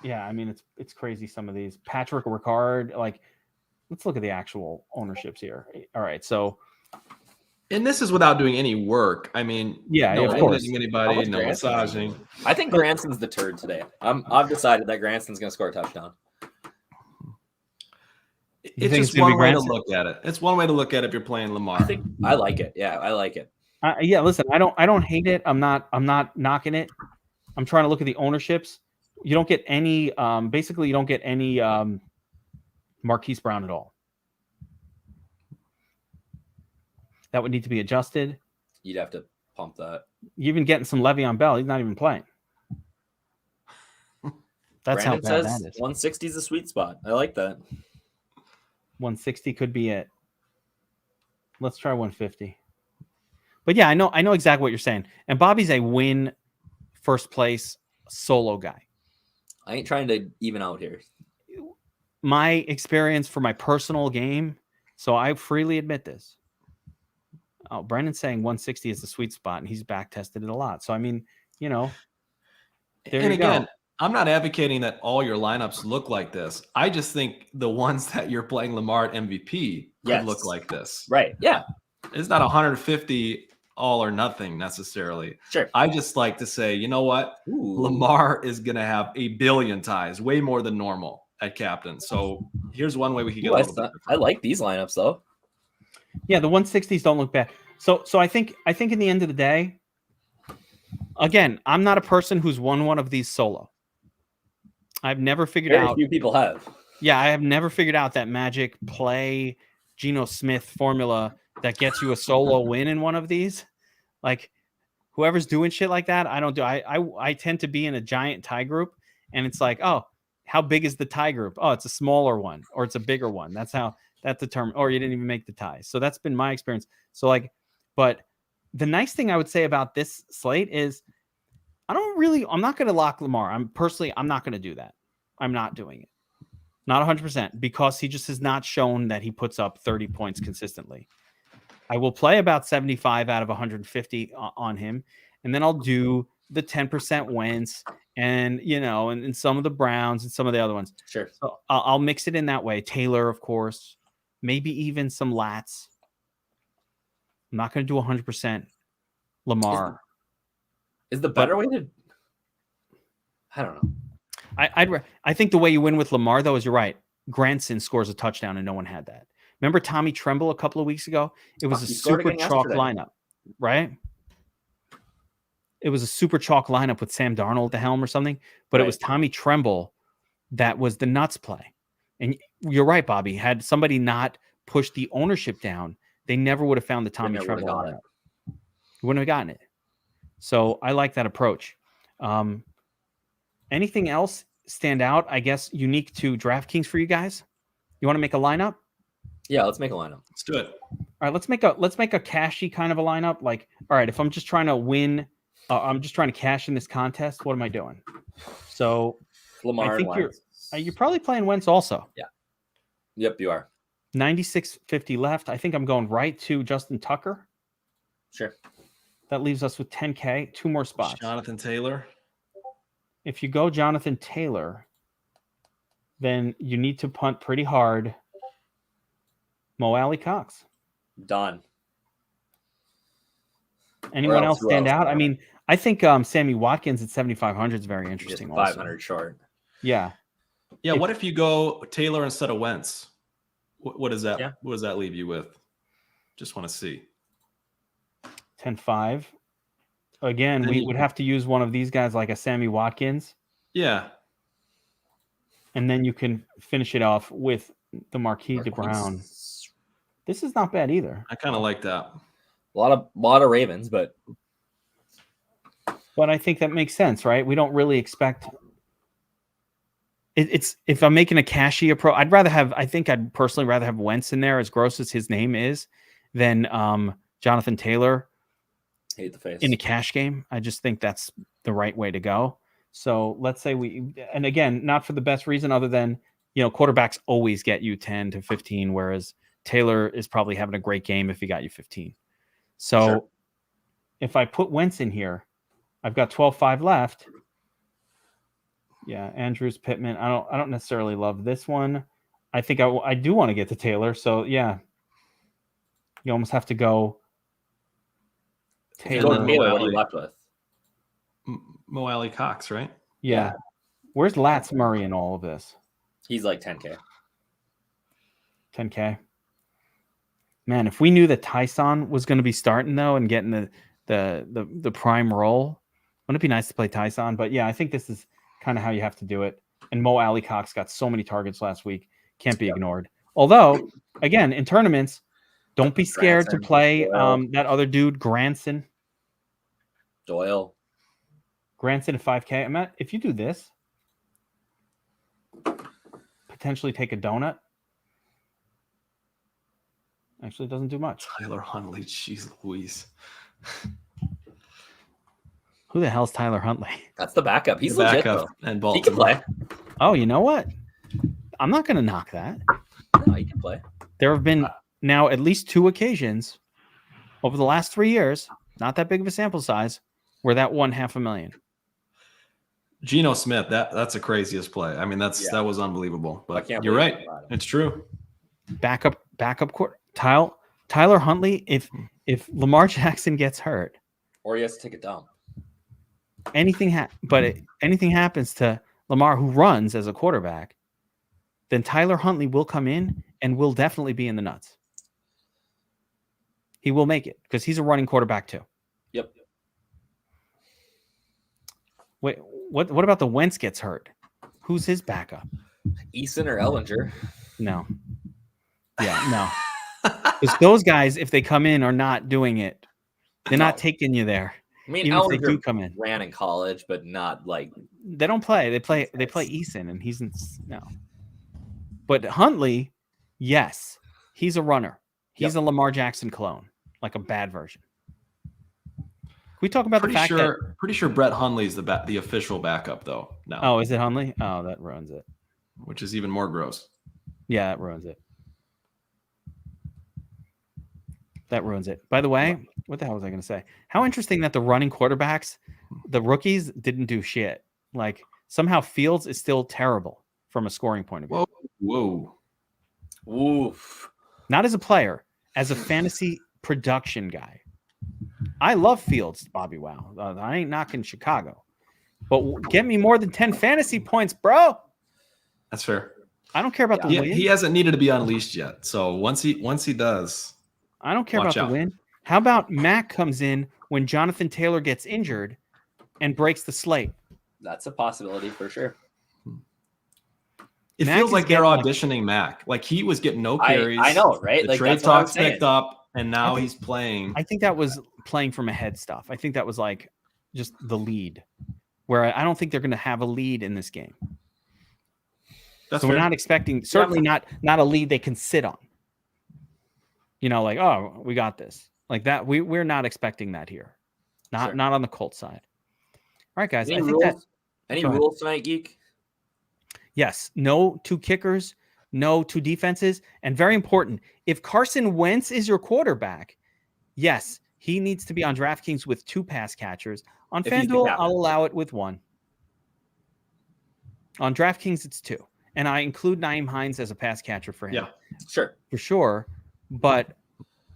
Speaker 1: I mean, it's crazy. Some of these. Patrick Ricard, like, let's look at the actual ownerships here. All right, so.
Speaker 3: And this is without doing any work. I mean,
Speaker 1: no of course.
Speaker 3: Anybody, no massaging.
Speaker 2: I think Granson's the turd today. I've decided that Granson's going to score a touchdown.
Speaker 3: It's just one way to look at it. It's one way to look at it if you're playing Lamar.
Speaker 2: I like it. Yeah, I like it.
Speaker 1: Listen, I don't hate it. I'm not knocking it. I'm trying to look at the ownerships. You don't get any basically you don't get any Marquise Brown at all. That would need to be adjusted.
Speaker 2: You'd have to pump that.
Speaker 1: You're even getting some Le'Veon Bell. He's not even playing. That's
Speaker 2: Brandon
Speaker 1: how bad
Speaker 2: says
Speaker 1: that is.
Speaker 2: 160 is a sweet spot. I like that.
Speaker 1: 160 could be it. Let's try 150. But I know exactly what you're saying. And Bobby's a win first place solo guy.
Speaker 2: I ain't trying to even out here.
Speaker 1: My experience for my personal game, so I freely admit this. Oh, Brandon's saying 160 is the sweet spot, and he's back tested it a lot. So I mean, there you go.
Speaker 3: I'm not advocating that all your lineups look like this. I just think the ones that you're playing Lamar at MVP could look like this.
Speaker 2: Right. Yeah.
Speaker 3: It's not 150 all or nothing necessarily.
Speaker 2: Sure.
Speaker 3: I just like to say, you know what? Lamar is going to have a billion ties, way more than normal at captain. So here's one way we can get a little bit.
Speaker 2: I like these lineups though.
Speaker 1: Yeah, the 160s don't look bad. So I think in the end of the day, again, I'm not a person who's won one of these solo. I've never figured out.
Speaker 2: A few people have.
Speaker 1: Yeah, I have never figured out that magic play Geno Smith formula that gets you a solo win in one of these. Like whoever's doing shit like that, I don't do. I tend to be in a giant tie group, and it's like, oh, how big is the tie group? Oh, it's a smaller one or it's a bigger one. That's how that determines. Or you didn't even make the ties. So that's been my experience. So but the nice thing I would say about this slate is I'm not going to lock Lamar. I'm not going to do that. I'm not doing it. Not 100% because he just has not shown that he puts up 30 points consistently. I will play about 75 out of 150 on him. And then I'll do the 10% Wentz and, and some of the Browns and some of the other ones.
Speaker 2: Sure.
Speaker 1: So I'll mix it in that way. Taylor, of course, maybe even some Lats. I'm not going to do 100% Lamar.
Speaker 2: Is the better way to? I don't know.
Speaker 1: I think the way you win with Lamar, though, is you're right. Granson scores a touchdown, and no one had that. Remember Tommy Tremble a couple of weeks ago? It was a super chalk lineup, right? It was a super chalk lineup with Sam Darnold at the helm or something, but it was Tommy Tremble that was the nuts play. And you're right, Bobby. Had somebody not pushed the ownership down, they never would have found the Tommy Tremble lineup. he wouldn't have gotten it. So I like that approach. Anything else stand out, I guess, unique to DraftKings for you guys? You want to make a lineup?
Speaker 2: Yeah, let's make a lineup.
Speaker 3: Let's do it.
Speaker 1: All right, let's make a cashy kind of a lineup. Like, all right, if I'm just trying to win, I'm just trying to cash in this contest. What am I doing? So
Speaker 2: Lamar
Speaker 1: I think
Speaker 2: and Wentz.
Speaker 1: you're probably playing Wentz also.
Speaker 2: Yeah. Yep, you are.
Speaker 1: 96.50 left. I think I'm going right to Justin Tucker.
Speaker 2: Sure.
Speaker 1: That leaves us with 10K, 2 more spots.
Speaker 3: Jonathan Taylor.
Speaker 1: If you go Jonathan Taylor, then you need to punt pretty hard. Mo Alley Cox.
Speaker 2: Done.
Speaker 1: Anyone else stand out? I mean, I think Sammy Watkins at 7,500 is very interesting.
Speaker 2: Just 500 short.
Speaker 1: Yeah.
Speaker 3: Yeah. What if you go Taylor instead of Wentz? What does that?
Speaker 2: Yeah.
Speaker 3: What does that leave you with? Just want to see.
Speaker 1: 10-5. Again, we would have to use one of these guys like a Sammy Watkins.
Speaker 3: Yeah.
Speaker 1: And then you can finish it off with the Marquise Brown. This is not bad either.
Speaker 3: I kind of like that.
Speaker 2: A lot of Ravens, but
Speaker 1: I think that makes sense, right? We don't really expect it's if I'm making a cashy approach, I'd personally rather have Wentz in there, as gross as his name is, than Jonathan Taylor.
Speaker 2: Hate the face.
Speaker 1: In a cash game. I just think that's the right way to go. So let's say and again, not for the best reason other than, quarterbacks always get you 10 to 15, whereas Taylor is probably having a great game if he got you 15. So
Speaker 2: Sure.
Speaker 1: If I put Wentz in here, I've got 12.5 left. Yeah, Andrews, Pittman. I don't necessarily love this one. I think I do want to get to Taylor. So yeah, you almost have to go Taylor.
Speaker 2: What are you left with?
Speaker 3: Mo Alley Cox, right?
Speaker 1: Yeah. Where's Latz Murray in all of this?
Speaker 2: He's like 10K.
Speaker 1: 10K. Man, if we knew that Tyson was going to be starting though and getting the prime role, wouldn't it be nice to play Tyson? But yeah, I think this is kind of how you have to do it. And Mo Alley Cox got so many targets last week, can't be ignored. Although, again, in tournaments, don't be scared to play that other dude, Granson.
Speaker 2: Doyle.
Speaker 1: Granson at 5K. If you do this, potentially take a donut. Actually, it doesn't do much.
Speaker 3: Tyler Huntley, jeez Louise.
Speaker 1: Who the hell's Tyler Huntley?
Speaker 2: That's the backup. He's
Speaker 3: The
Speaker 2: legit,
Speaker 3: backup
Speaker 2: though.
Speaker 3: and
Speaker 2: He can
Speaker 3: Baltimore.
Speaker 2: play.
Speaker 1: Oh, you know what? I'm not going to knock that.
Speaker 2: No, he can play.
Speaker 1: There have been now at least 2 occasions over the last 3 years, not that big of a sample size, where that won $500,000.
Speaker 3: Geno Smith, that's the craziest play. I mean, that was unbelievable. But you're right. It's true.
Speaker 1: Backup court. Tyler Huntley, if Lamar Jackson gets hurt,
Speaker 2: or he has to take a dump.
Speaker 1: anything happens to Lamar, who runs as a quarterback, then Tyler Huntley will come in and will definitely be in the nuts. He will make it because he's a running quarterback too.
Speaker 2: Yep.
Speaker 1: Wait, what about the Wentz gets hurt? Who's his backup?
Speaker 2: Eason or Ellinger.
Speaker 1: No. Yeah, no. Because those guys, if they come in, are not doing it. They're not taking you there.
Speaker 2: I mean,
Speaker 1: even if they
Speaker 2: Ellinger
Speaker 1: do come in.
Speaker 2: ran in college, but not like
Speaker 1: They don't play. They play Eason, and he's no. But Huntley, yes, he's a runner. He's a Lamar Jackson clone, like a bad version. Can we talk about the fact that
Speaker 3: pretty sure Brett Hundley's the official backup though now.
Speaker 1: Oh, is it Huntley? Oh, that ruins it.
Speaker 3: Which is even more gross.
Speaker 1: Yeah, that ruins it. That ruins it. By the way, what the hell was I going to say? How interesting that the running quarterbacks, the rookies, didn't do shit. Like somehow Fields is still terrible from a scoring point of view.
Speaker 3: Whoa.
Speaker 2: oof.
Speaker 1: Not as a player, as a fantasy production guy. I love Fields, Bobbywow. I ain't knocking Chicago. But get me more than 10 fantasy points, bro.
Speaker 3: That's fair.
Speaker 1: I don't care about the win.
Speaker 3: He hasn't needed to be unleashed yet. So once he does,
Speaker 1: I don't care
Speaker 3: watch
Speaker 1: about
Speaker 3: out.
Speaker 1: the win. How about Mac comes in when Jonathan Taylor gets injured and breaks the slate?
Speaker 2: That's a possibility for sure.
Speaker 3: It
Speaker 1: Mac
Speaker 3: feels
Speaker 1: is
Speaker 3: like they're
Speaker 1: getting,
Speaker 3: auditioning Mac. Like he was getting no carries.
Speaker 2: I know, right?
Speaker 3: The
Speaker 2: Like
Speaker 3: trade
Speaker 2: that's what I'm
Speaker 3: talks
Speaker 2: saying.
Speaker 3: picked up, and now he's playing.
Speaker 1: I think that was playing from ahead stuff. I think that was like just the lead, where I don't think they're going to have a lead in this game.
Speaker 3: That's
Speaker 1: so
Speaker 3: fair.
Speaker 1: we're not expecting, certainly not a lead they can sit on. You know, like, oh, we got this. Like that, we're not expecting that here. Not on the Colts side. All right, guys.
Speaker 2: Any rules tonight, Geek?
Speaker 1: Yes. No 2 kickers, no 2 defenses, and very important, if Carson Wentz is your quarterback, yes, he needs to be on DraftKings with 2 pass catchers. On FanDuel, I'll allow it with 1. On DraftKings, it's 2. And I include Nyheim Hines as a pass catcher for him.
Speaker 3: Yeah,
Speaker 2: sure.
Speaker 1: For sure. But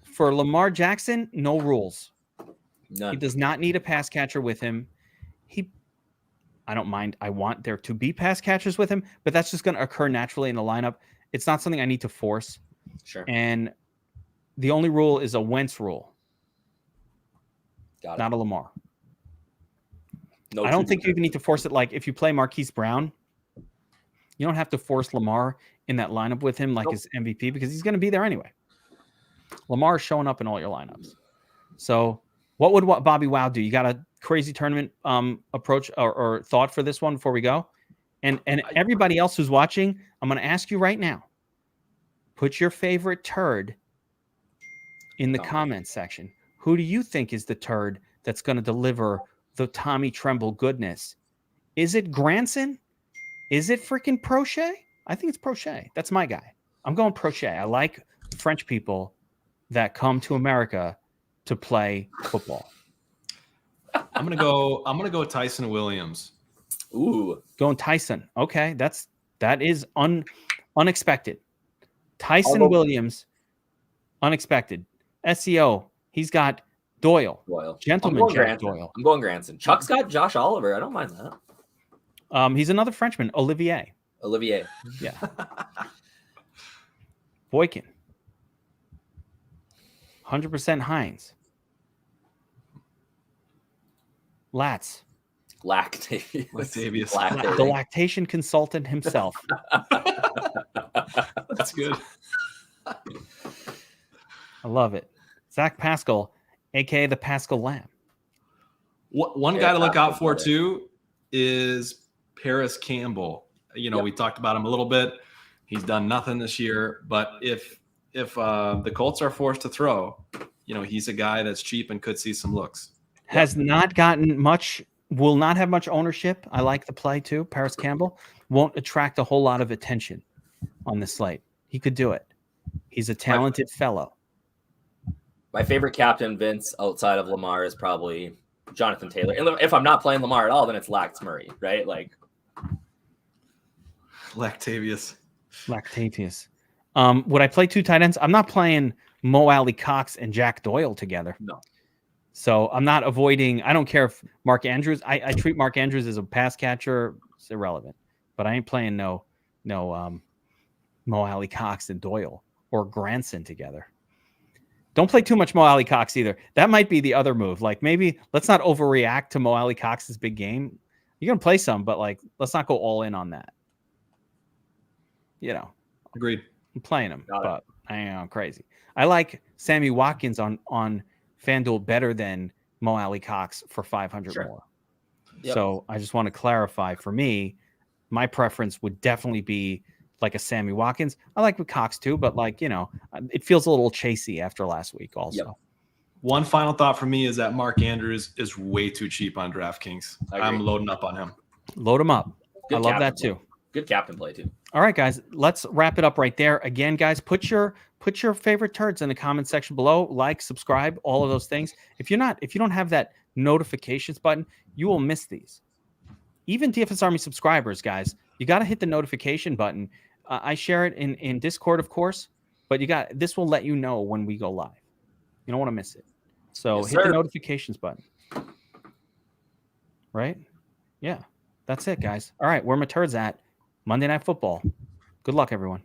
Speaker 1: for Lamar Jackson, no rules.
Speaker 2: None.
Speaker 1: He does not need a pass catcher with him. I don't mind. I want there to be pass catchers with him, but that's just going to occur naturally in the lineup. It's not something I need to force.
Speaker 2: Sure.
Speaker 1: And the only rule is a Wentz rule.
Speaker 2: Got it.
Speaker 1: Not a Lamar.
Speaker 2: No,
Speaker 1: I don't think you even need to force it. Like if you play Marquise Brown, you don't have to force Lamar in that lineup with him like his MVP because he's going to be there anyway. Lamar is showing up in all your lineups. So what would Bobbywow do? You got a crazy tournament approach or thought for this one before we go? And everybody else who's watching, I'm going to ask you right now, put your favorite turd in the comments section. Who do you think is the turd that's going to deliver the Tommy Tremble goodness? Is it Granson? Is it freaking Prochet? I think it's Prochet. That's my guy. I'm going Prochet. I like French people that come to America to play football.
Speaker 3: I'm gonna go Tyson Williams.
Speaker 2: Ooh,
Speaker 1: going Tyson. Okay, that is unexpected. Tyson Williams, unexpected. SEO. He's got Doyle. Gentleman Jack Doyle.
Speaker 2: I'm going Granson. Chuck's got Josh Oliver. I don't mind that.
Speaker 1: He's another Frenchman, Olivier. Yeah. Boykin. 100% Hines. Latavius. The lactation consultant himself.
Speaker 3: That's good.
Speaker 1: I love it. Zach Pascal, aka the Pascal Lamb.
Speaker 3: One guy to look out for too is Paris Campbell. You know, we talked about him a little bit. He's done nothing this year, but if the Colts are forced to throw, you know, he's a guy that's cheap and could see some looks.
Speaker 1: Has not gotten much, will not have much ownership. I like the play too. Paris Campbell won't attract a whole lot of attention on the slate. He could do it. He's a talented fellow.
Speaker 2: My favorite captain, Vince, outside of Lamar, is probably Jonathan Taylor. And if I'm not playing Lamar at all, then it's Lax Murray, right? Like
Speaker 3: Lactavius.
Speaker 1: Would I play 2 tight ends? I'm not playing Mo Alley Cox and Jack Doyle together.
Speaker 2: No.
Speaker 1: So I'm not avoiding. I don't care if Mark Andrews. I treat Mark Andrews as a pass catcher. It's irrelevant. But I ain't playing no Mo Alley Cox and Doyle or Granson together. Don't play too much Mo Alley Cox either. That might be the other move. Like maybe let's not overreact to Mo Alley Cox's big game. You're gonna play some, but like let's not go all in on that. You know.
Speaker 3: Agreed.
Speaker 1: I'm playing him, but I am crazy. I like Sammy Watkins on FanDuel better than Mo Alley Cox for 500 more. Yep. So I just want to clarify, for me, my preference would definitely be like a Sammy Watkins. I like with Cox too, but like, you know, it feels a little chasey after last week also. Yep.
Speaker 3: One final thought for me is that Mark Andrews is way too cheap on DraftKings. I'm loading up on him.
Speaker 1: Load him up. I love that too.
Speaker 2: Good captain play too.
Speaker 1: All right, guys, let's wrap it up right there. Again, guys, put your favorite turds in the comment section below. Like, subscribe, all of those things. If you don't have that notifications button, you will miss these. Even DFS Army subscribers, guys, you got to hit the notification button. I share it in Discord, of course, but this will let you know when we go live. You don't want to miss it. So hit the notifications button. Right? Yeah, that's it, guys. All right, where my turds at? Monday Night Football. Good luck, everyone.